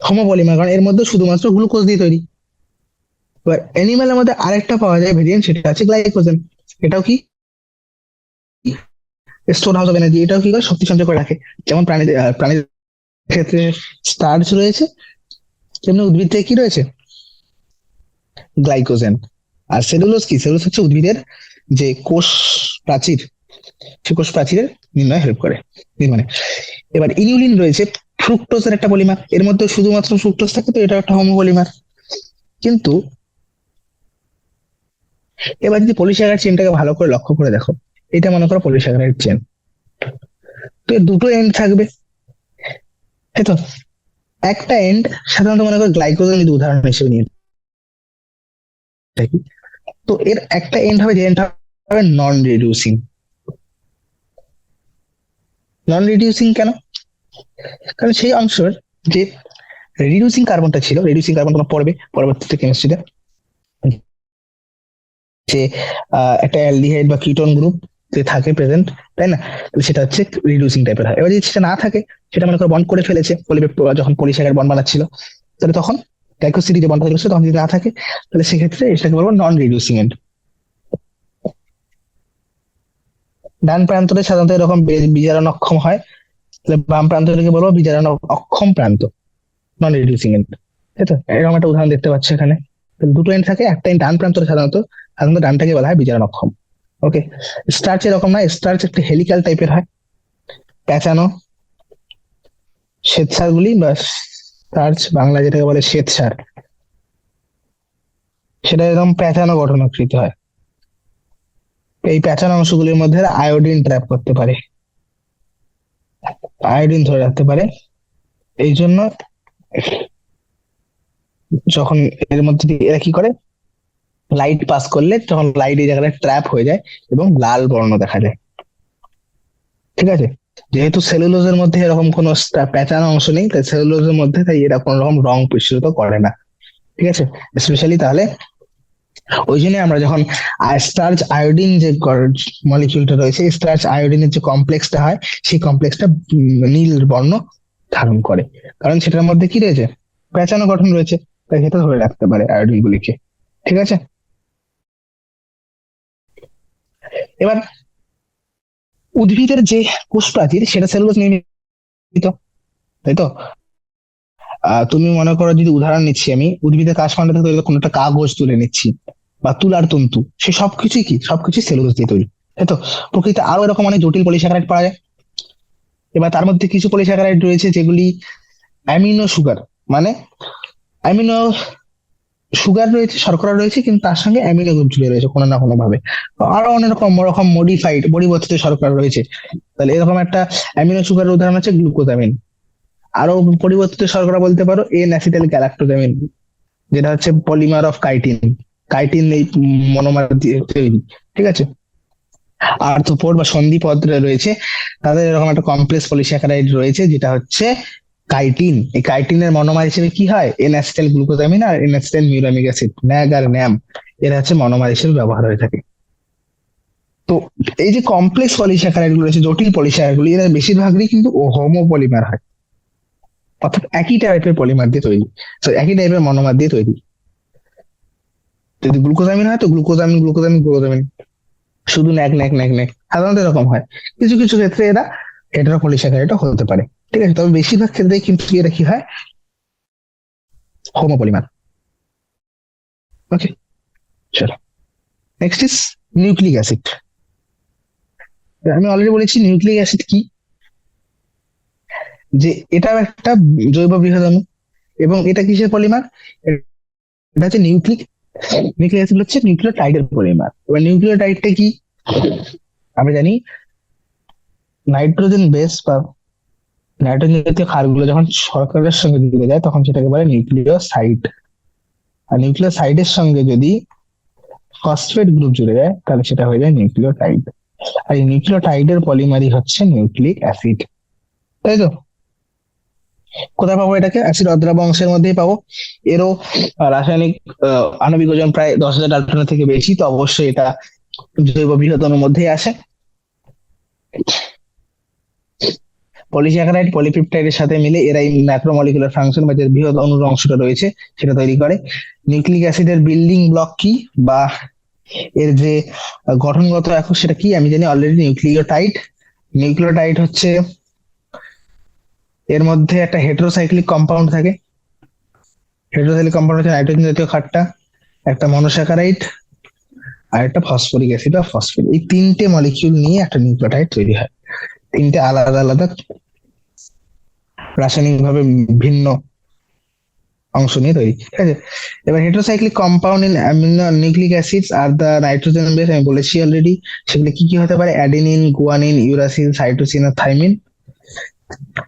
হোমোপলিমার, কারণ এর মধ্যে শুধুমাত্র গ্লুকোজ দিয়ে তৈরি। এবার অ্যানিমালের মধ্যে আরেকটা পাওয়া যায় ভেরিয়েন্ট, সেটা আছে গ্লাইকোজেন। এটাও কি স্টোর হাউস অফ এনার্জি, এটাও কি করে, শক্তি সঞ্চয় করে রাখে। যেমন প্রাণীদের ক্ষেত্রে স্টার্চ রয়েছে, তেমনি উদ্ভিদ থেকে কি রয়েছে, গ্লাইকোজেন। আর সেলুলোজ কি, সেলুলোজ হচ্ছে উদ্ভিদের যে কোষ প্রাচীর, সে কোষ প্রাচীরের নির্ণয় হেল্প করে, নির্মাণে। এবার ইনিউলিন রয়েছে, ফ্রুক্টোজের একটা পলিমার, এর মধ্যে শুধুমাত্র ফ্রুক্টোজ থাকে, তো এটা একটা হোমোপলিমার। কিন্তু এবার যদি পলিস্যাকারাইড চেনটাকে ভালো করে লক্ষ্য করে দেখো, এটা মনে করো পলিস্যাকারাইড চেন, তো এর দুটো এন্ড থাকবে, তাই তো? একটা এন্ড সাধারণত মনে করো গ্লাইকোজেন, যদি উদাহরণ হিসেবে নিয়ে থাকি, তো এর একটা এন্ড হবে, যে এন্ড হবে নন রিডিউসিং। নন রিডিউসিং কেন? কারণ সেই অংশের যে রিডিউসিং কার্বনটা ছিল, রিডিউসিং কার্বন তোমরা পড়বে পরবর্তীতে কেমিস্ট্রিতে, যে একটা অ্যালডিহাইড বা কিটোন গ্রুপ যে থাকে প্রেজেন্ট, তাই না? তাহলে সেটা হচ্ছে রিডিউসিং টাইপের হয়। এবার যদি সেটা না থাকে, সেটা মনে করো বন্ড করে ফেলেছে, যখন পলিস্যাকারাইড বন্ড বানাচ্ছিল, তাহলে তখন গ্লাইকোসিডি যে বন্ড হয়ে গেছে, তখন যদি না থাকে, তাহলে সেক্ষেত্রে এটাকে বলবো নন রিডিউসিং এন্ড। ডান প্রান্তটা সাধারণত এরকম বিজারণ অক্ষম হয়, তাহলে বাম প্রান্তটাকে বলবো বিজারণ অক্ষম প্রান্ত, নন রিডিউসিং এন্ড। তাই তো, এরকম একটা উদাহরণ দেখতে পাচ্ছি এখানে। তাহলে দুটো এন্ড থাকে, একটা এন্ড ডান প্রান্তটা সাধারণত সাধারণত ডানটাকে বলা হয় বিজারণ অক্ষম। ওকে। স্টার্চ এরকম না, স্টার্চ একটা হেলিক্যাল টাইপের হয়, প্যাঁচানো শ্বেতসার গুলি বা স্টার্চ বাংলা যেটাকে বলে শ্বেতসার, সেটা এরকম প্যাঁচানো গঠনাকৃতি হয়। এই প্যাঁচানো অংশগুলির মধ্যে আয়োডিন ট্র্যাপ করতে পারে, আয়োডিন ধরে রাখতে পারে। এই জন্য যখন এর মধ্যে দিয়ে এরা কি করে, লাইট পাস করলে তখন লাইট এই জায়গাটা ট্র্যাপ হয়ে যায় এবং লাল বর্ণ দেখা যায়। ঠিক আছে, যেহেতু সেলুলোজের মধ্যে এরকম কোনো প্যাঁচানো অংশ নেই, তাই সেলুলোজের মধ্যে তাই এরা কোনো রকম রং মিশ্রিত করে না। ঠিক আছে, স্পেশালি তাহলে ওই জন্য আমরা যখন স্টার্চ আয়োডিন যে মলিকিউলটা রয়েছে, স্টার্চ আয়োডিনের যে কমপ্লেক্সটা হয়, সেই কমপ্লেক্সটা নীল বর্ণ ধারণ করে, কারণ সেটার মধ্যে কি রয়েছে, প্যাঁচানো গঠন রয়েছে, তাই সেটা ধরে রাখতে পারে আয়োডিন গুলিকে। ঠিক আছে, এবার উদ্ভিদের যে কোষ প্রাচীর সেটা সেলুলোজ নির্মিত, তাই তো। তুমি মনে করো, যদি উদাহরণ নিচ্ছি আমি, উদ্ভিদের কাশপান্ডা থেকে তৈরি কোনো একটা কাগজ তুলে নিচ্ছি বা তুলার তন্তু, সে সবকিছুই কি, সবকিছুই সেলুলোজ দিয়ে তৈরি, তাই তো। প্রকৃতিতে আরো এরকম অনেক জটিল পলিস্যাকারাইড পাওয়া যায়। এবার তার মধ্যে কিছু পলিস্যাকারাইড রয়েছে যেগুলি অ্যামিনো সুগার, মানে অ্যামিনো সুগার রয়েছে, শর্করা রয়েছে, কিন্তু তার সঙ্গে অ্যামিনো গ্রুপ জুড়ে রয়েছে কোনো না কোনো ভাবে। আরো অনেক রকম রকম মডিফাইড পরিবর্তিত শর্করা রয়েছে। তাহলে এরকম একটা অ্যামিনো সুগারের উদাহরণ হচ্ছে গ্লুকোজামিন। আরো পরিবর্তিত শর্করা বলতে পারো এন অ্যাসিটাইল গ্যালাক্টোজামিন, যেটা হচ্ছে পলিমার অফ কাইটিন, কাইটিন এই মনোমার দিয়ে তৈরি। ঠিক আছে, আর্থ্রোপোড বা সন্ধিপদ রয়েছে, তাদের এরকম একটা কমপ্লেক্স পলিস্যাকারাইড রয়েছে যেটা হচ্ছে কাইটিন। এই কাইটিনের মনোমার হিসেবে কি হয়, এন অ্যাসিটাইল গ্লুকোজামিন আর N acetyl muramic acid, NAG আর ন্যাম, এরা হচ্ছে মনোমার হিসেবে ব্যবহার হয়ে থাকে। তো এই যে কমপ্লেক্স পলিস্যাকারাইড গুলো রয়েছে, জটিল পলিস্যাকারাইড গুলো, এরা বেশিরভাগই কিন্তু হোমোপলিমার হয়, অর্থাৎ একই টাইপের পলিমার দিয়ে তৈরি, তো একই টাইপের মনোমার দিয়ে তৈরি। যদি গ্লুকোজামিন হয় তো গ্লুকোজামিন গ্লুকোজামিন গ্লুকোজামিন, শুধু ন্যাক ন্যাক ন্যাক ন্যাক, সাধারণত এরকম হয়। কিছু কিছু ক্ষেত্রে এরা হেটারোপলিস্যাকারাইড হতে পারে। ঠিক আছে, তবে বেশিরভাগ ক্ষেত্রে কিন্তু এরা কি হয়, হোমোপলিমার। ওকে, চলো নেক্সট ইজ নিউক্লিক অ্যাসিড। আমি অলরেডি বলেছি নিউক্লিক অ্যাসিড কি, যে এটাও একটা জৈব বৃহদাণু, এবং এটা কিসের পলিমার, এটা হচ্ছে নিউক্লিক, নিউক্লিক অ্যাসিড হচ্ছে নিউক্লিওটাইডের পলিমার। এবার নিউক্লিওটাইডটা কি, আমরা জানি নাইট্রোজেন বেস বা নাইট্রোজেন জাতীয় ক্ষারগুলো যখন শর্করার সঙ্গে জুড়ে যায় তখন সেটাকে বলে নিউক্লিওসাইড। আর নিউক্লিওসাইডের সঙ্গে যদি ফসফেট গ্রুপ জুড়ে যায় তাহলে সেটা হয়ে যায় নিউক্লিওটাইড। আর এই নিউক্লিওটাইডের পলিমারই হচ্ছে নিউক্লিক অ্যাসিড, তাই তো। কোথায় পাবো এটাকে, অ্যাসিড অদ্রাব অংশের মধ্যেই পাবো। এরও রাসায়নিক আণবিক ওজন প্রায় 10,000 ডাল্টনের থেকে বেশি, তো অবশ্যই এটা জৈব বৃহদাণুর মধ্যেই আসে। পলিস্যাকারাইড পলিপেপটাইডের সাথে মিলে এরা এই ম্যাক্রোমলিকুলার ফাংশন বা যে বৃহৎ অণুর অংশটা রয়েছে সেটা তৈরি করে। নিউক্লিক অ্যাসিডের বিল্ডিং ব্লক কি বা এর যে গঠনগত একক সেটা কি আমি জানি অলরেডি, নিউক্লিওটাইড। নিউক্লিওটাইড হচ্ছে এর মধ্যে একটা হেটেরোসাইক্লিক কম্পাউন্ড থাকে, হেটেরোসাইক্লিক কম্পাউন্ড হচ্ছে নাইট্রোজেন জাতীয় ক্ষারটা, একটা মনোস্যাকারাইড, আর একটা ফসফরিক অ্যাসিড বা ফসফেট। এই তিনটে মলিকিউল নিয়ে একটা নিউক্লিওটাইড তৈরি হয়, তিনটে আলাদা আলাদা রাসায়নিকভাবে ভিন্ন অংশ নিয়ে তৈরি। ঠিক আছে, এবার heterocyclic compound in amino nucleic acids are the nitrogen base, আমি বলেছি অলরেডি। সেগুলো কি কি হতে পারে, অ্যাডেনিন, গুয়ানিন, ইউরাসিল, সাইটোসিন আর থাইমিন।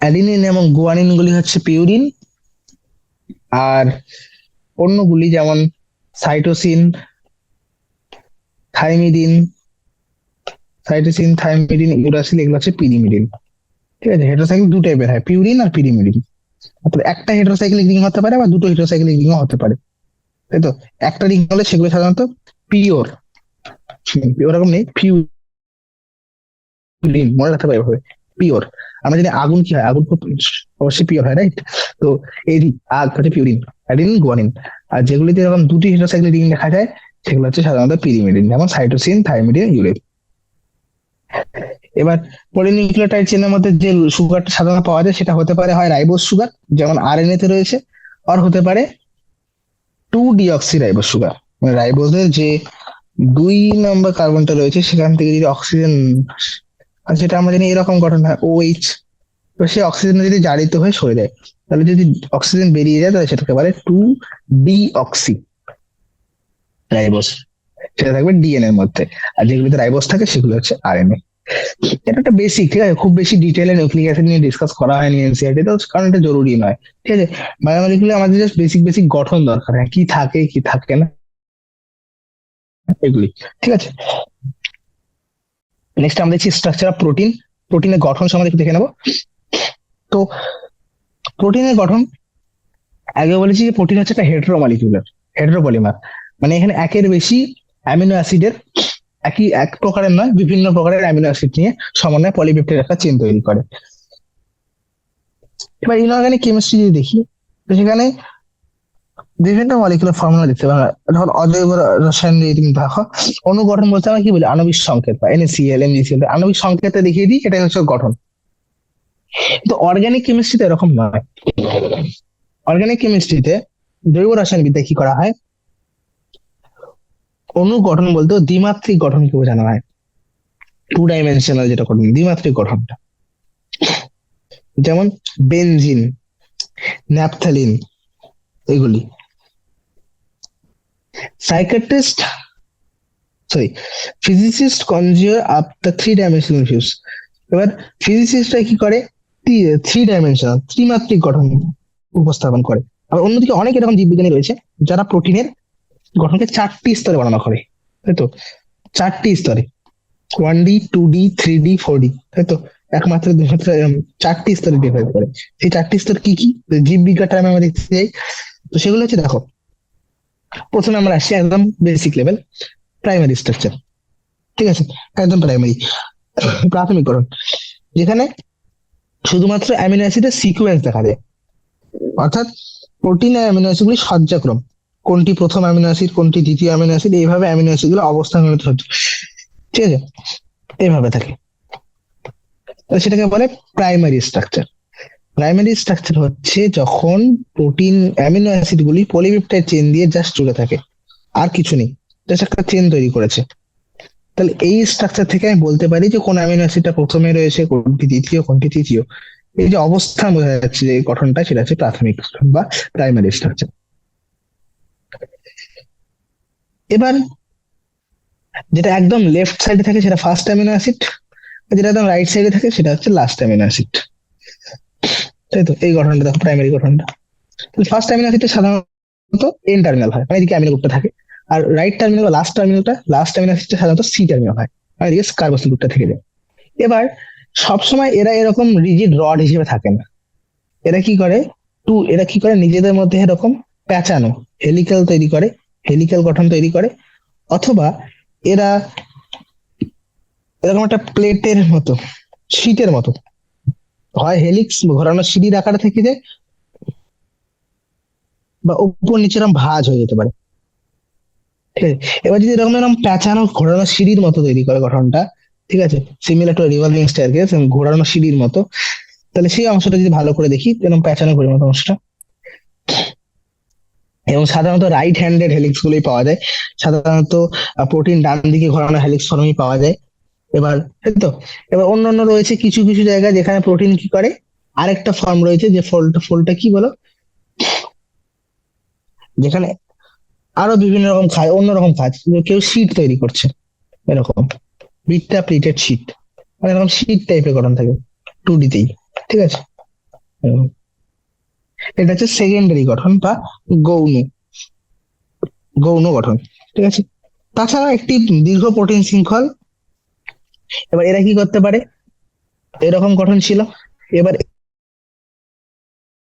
অ্যাডেনিন এবং গুয়ানিন গুলি হচ্ছে পিউরিন, আর অন্যগুলি যেমন সাইটোসিন, থাইমিডিন, ইউরাসিল, এগুলো হচ্ছে পিরিমিডিন। ঠিক আছে, হেটেরোসাইক্লিক দু টাইপের হয়, পিউরিন আর পিরিমিডিন। অর্থাৎ একটা হেটেরোসাইক্লিক রিং হতে পারে বা দুটো হেটেরোসাইক্লিক রিংও হতে পারে, তাই তো। একটা রিং হলে সেগুলো সাধারণত পিওর, ওরকম নেই, পিউরিন মনে রাখতে পারবে এভাবে, পিওর। আমরা জানি আগুন কি হয়, আগুন খুব অবশ্যই পিওর হয়, রাইট। তো এই আগ হচ্ছে পিউরিন, অ্যাডিনিন, গুয়ানিন। আর যেগুলিতে এরকম দুটি হেটেরোসাইক্লিক রিং দেখা যায় সেগুলো হচ্ছে সাধারণত পিরিমিডিন, যেমন সাইটোসিন, থাইমিডিন, ইউরেট। এবার পলিনিউক্লিওটাইড চেনের মধ্যে যে সুগারটা সাধারণত পাওয়া যায় সেটা হতে পারে হয় রাইবোজ সুগার, যেমন আরএনএ তে রয়েছে, আর হতে পারে 2 ডিঅক্সি রাইবোজ সুগার। মানে রাইবোজের যে 2 নম্বর কার্বনটা রয়েছে সেখান থেকে যদি অক্সিজেন, আর যেটা আমরা জানি এরকম গঠন হয় OH, তো সেই অক্সিজেন যদি জারিত হয়ে সরে যায়, তাহলে যদি অক্সিজেন বেরিয়ে যায় তাহলে সেটাকে বলে 2 ডিঅক্সি রাইবোজ, সেটা থাকবে ডিএনএ এর মধ্যে। আর যেগুলোতে রাইবোজ থাকে সেগুলো হচ্ছে আরএনএ। এটা একটা বেসিক, ঠিক আছে, খুব বেশি ডিটেইলে নিউক্লিক অ্যাসিড নিয়ে ডিসকাস করা হয়নি এনসিইআরটি তো, কারণ এটা জরুরি নয়। ঠিক আছে, বায়োমলিকুলে আমাদের জাস্ট বেসিক বেসিক গঠন দরকার, হ্যাঁ কি থাকে কি থাকে না এগুলি। ঠিক আছে, নেক্সট আমরা দেখছি স্ট্রাকচার অফ প্রোটিন। প্রোটিনের গঠন সম্বন্ধে একটু দেখে নেবো। তো প্রোটিনের গঠন, আগে বলেছি যে প্রোটিন হচ্ছে একটা হেটেরোমলিকুলার, হেটেরোপলিমার, মানে এখানে একের বেশি অ্যামিনো অ্যাসিডের, এক প্রকারের নয় বিভিন্ন প্রকারের অ্যামিনো অ্যাসিড নিয়ে সমন্বয়ে পলিপেপটাইড একটা চেইন তৈরি করে। এবার ইনঅর্গানিক কেমিস্ট্রি যদি দেখি, তো সেখানে বিভিন্ন মলিকুলার ফর্মুলা দেখতে পারা, ধর অজৈব রসায়ন যদি তুমি দেখো, অনুগঠন বলতে আমরা কি বলি, আণবিক সংকেত বা NaCl MgCl, আণবিক সংকেতে দেখিয়ে দিই এটাই হচ্ছে গঠন। কিন্তু অর্গানিক কেমিস্ট্রিতে এরকম নয়। অর্গানিক কেমিস্ট্রিতে জৈব রসায়ন বিদ্যায় কি করা হয়, অনুগঠন বলতে দ্বিমাত্রিক গঠনকে বোঝানো হয়, 2 ডাইমেনশনাল যেটা গঠন, দ্বিমাত্রিক গঠনটা। যেমন বেনজিন, ন্যাপথালিন, এগুলি। Psychiatrist, sorry, physicist conjure up the 3 dimensional views. এবার ফিজিসিস্টরা কি করে, 3 ডাইমেনশনাল, ত্রিমাত্রিক গঠন উপস্থাপন করে। আবার অন্যদিকে অনেক এরকম জীববিজ্ঞানী রয়েছে যারা প্রোটিনের গঠনকে 4টি স্তরে বর্ণনা করে, তাই তো, 4টি স্তরে, 1D 2D 3D 4D, তাই তো, একমাত্র 2 মাত্রা, 4টি স্তরে ডিভাইড করে। সেই 4টি স্তর কি কি জীববিজ্ঞান টাইমে আমরা দেখতে যাই, তো সেগুলো হচ্ছে দেখো, প্রথমে আমরা আসছি একদম বেসিক লেভেল, প্রাইমারি স্ট্রাকচার। ঠিক আছে, একদম প্রাইমারি, প্রাথমিক গঠন, যেখানে শুধুমাত্র অ্যামিনো অ্যাসিডের সিকোয়েন্স দেখা যায়, অর্থাৎ প্রোটিন আর অ্যামিনো অ্যাসিড গুলি সজ্জাক্রম, কোনটি প্রথম অ্যামিনো অ্যাসিড কোনটি দ্বিতীয় অ্যামিনো অ্যাসিড, এইভাবে অ্যামিনো অ্যাসিড গুলো অবস্থান করে সজ্জা, ঠিক আছে, এইভাবে থাকে। তো সেটাকে বলে প্রাইমারি স্ট্রাকচার। প্রাইমারি স্ট্রাকচার হচ্ছে যখন প্রোটিন অ্যামিনো অ্যাসিড গুলি পলিপেপটাইড চেইন দিয়ে জাস্ট জুড়ে থাকে, আর কিছু নেই, জাস্ট একটা চেইন তৈরি করেছে। তাহলে এই স্ট্রাকচার থেকে আমি বলতে পারি যে কোন অ্যামিনো অ্যাসিডটা প্রথমে রয়েছে, কোনটি দ্বিতীয়, কোনটি তৃতীয়। এই যে অবস্থান বোঝা যাচ্ছে যে গঠনটা, সেটা হচ্ছে প্রাথমিক বা প্রাইমারি স্ট্রাকচার। এবার যেটা একদম লেফট সাইডে থাকে সেটা ফার্স্ট অ্যামিনো অ্যাসিড, যেটা একদম রাইট সাইডে থাকে সেটা হচ্ছে লাস্ট অ্যামিনো অ্যাসিড, তাই তো। এই গঠনটা দেখো, প্রাইমারি গঠনটা। ফার্স্ট অ্যামিনো অ্যাসিডটা সাধারণত এন টার্মিনাল হয়, মানে এদিকে অ্যামিনো গ্রুপটা থাকে, আর রাইট টার্মিনাল বা লাস্ট অ্যামিনো অ্যাসিডটা সাধারণত সি টার্মিনাল হয়, মানে এদিকে কার্বক্সিল গ্রুপটা থেকে যায়। এবার সবসময় এরা এরকম রিজিড রড হিসেবে থাকে না, এরা কি করে নিজেদের মধ্যে এরকম প্যাঁচানো হেলিক্যাল তৈরি করে, হেলিক্যাল গঠন তৈরি করে, অথবা এরা এরকম একটা প্লেটের মতো, শীটের মতো, হয় হেলিক্স ঘোরানো সিঁড়ির আকারে থেকে যায়, বা উপর নিচে এরকম ভাঁজ হয়ে যেতে পারে। ঠিক আছে, এবার যদি এরকম এরকম প্যাঁচানো ঘোরানো সিঁড়ির মতো তৈরি করে গঠনটা, ঠিক আছে, সিমিলার টু রিভলভিং স্টেয়ারকেস, ঘোরানো সিঁড়ির মতো, তাহলে সেই অংশটা যদি ভালো করে দেখি, এরকম প্যাঁচানো ঘোরানো মতো অংশটা, এবং সাধারণত রাইট হ্যান্ডেড হেলিক্স গুলোই পাওয়া যায়, সাধারণত প্রোটিন ডান দিকে ঘোরানো হেলিক্স ফর্মই পাওয়া যায়। এবার এই তো, এবার অন্যান্য রয়েছে কিছু কিছু জায়গায় যেখানে প্রোটিন কি করে, আরেকটা ফর্ম রয়েছে যে ফোল্ডটা কি বলো, যেখানে আরো বিভিন্ন রকম কাজ, অন্যরকম কাজ, কেউ শীট তৈরি করছে, এরকম বিটটা প্লেটেড শীট, মানে এরকম শীট টাইপের গঠন থাকে 2D তেই। ঠিক আছে, এরকম। এটা হচ্ছে সেকেন্ডারি গঠন বা গৌণ গৌণ গঠন। ঠিক আছে, তাছাড়া একটি দীর্ঘ প্রোটিন শৃঙ্খল। এবার এরা কি করতে পারে, এরকম গঠন ছিল, এবার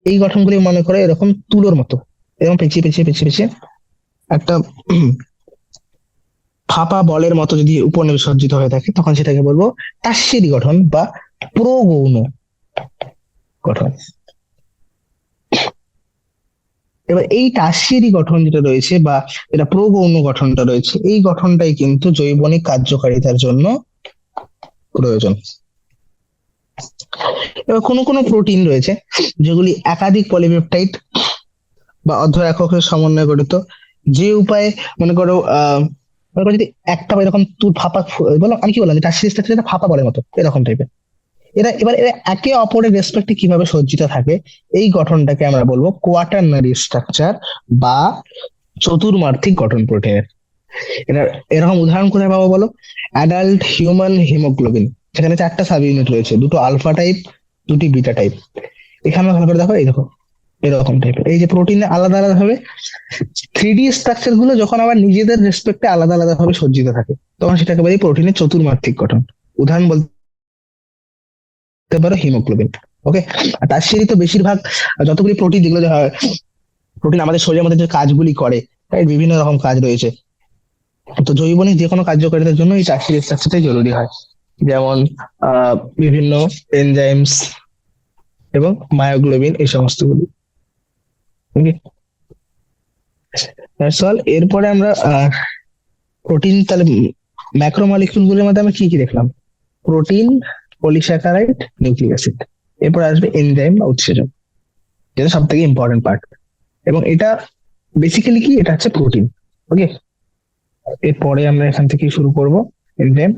এই গঠনগুলি মনে করে এরকম তুলোর মতো, এরকম পেঁচিয়ে পেঁচিয়ে পেঁচিয়ে পেঁচিয়ে একটা ফাঁপা বলের মতো যদি উপনিষজ্জিত হয়ে থাকে, তখন সেটাকে বলবো টার্সিয়ারি গঠন বা প্রগৌণ গঠন। এবার এই টার্সিয়ারি গঠন যেটা রয়েছে বা এটা প্রগৌণ গঠনটা রয়েছে, এই গঠনটাই কিন্তু জৈবনিক কার্যকারিতার জন্য প্রয়োজন। এবার কোনো কোনো প্রোটিন রয়েছে যেগুলি একাধিক পলিপেপটাইড বা অর্ধ এককের সমন্বয়ে গঠিত, যে উপায়ে মনে করো মনে করো যদি একটা বা এরকম তুই ফাঁপা বলো, আমি কি বললাম যে টার্সিয়ারি স্ট্রাকচার ফাঁপা বলের মতো এরকম টাইপের। এরা একে অপরের রেসপেক্টে কিভাবে সজ্জিত থাকে, এই গঠনটাকে আমরা বলবো কোয়াটারনারি স্ট্রাকচার বা চতুর্মাত্রিক গঠন প্রোটিনের। এটা এরকম উদাহরণ কোথায় পাবো বলো? অ্যাডাল্ট হিউম্যান হিমোগ্লোবিন, সেখানে 4টা সাব ইউনিট রয়েছে, দুটো আলফা টাইপ, দুটি বিটা টাইপ। এখানে ভালো করে দেখো, এই দেখো এরকম টাইপের এই যে প্রোটিনে আলাদা আলাদা ভাবে 3D স্ট্রাকচার গুলো যখন আবার নিজেদের রেসপেক্টে আলাদা আলাদা ভাবে সজ্জিত থাকে, তখন সেটাকে বলি প্রোটিনের চতুর্মাত্রিক গঠন। উদাহরণ বলতে পারো হিমোগ্লোবিন। ওকে। আর তার তো বেশিরভাগ যতগুলি প্রোটিন, যেগুলো প্রোটিন আমাদের শরীরের মধ্যে যে কাজগুলি করে, তাই বিভিন্ন রকম কাজ রয়েছে। তো জৈবনিক যে কোনো কার্যকারিতার জন্য এই টার্সিয়ারি স্ট্রাকচারটাই জরুরি হয়, যেমন বিভিন্ন এনজাইমস এবং মায়োগ্লোবিন, এই সমস্তগুলি। ওকে, দ্যাটস অল। এরপরে আমরা প্রোটিন তাহলে ম্যাক্রোমলিকিউল গুলোর মধ্যে আমরা কি কি দেখলাম? Protein, polysaccharide, nucleic acid. এরপর আসবে এনজাইম বা উৎসেচক, যেটা সব থেকে ইম্পর্টেন্ট পার্ট। এবং এটা বেসিক্যালি কি, এটা হচ্ছে প্রোটিন। ওকে, এরপরে আমরা এখান থেকে শুরু করব এনজাইম।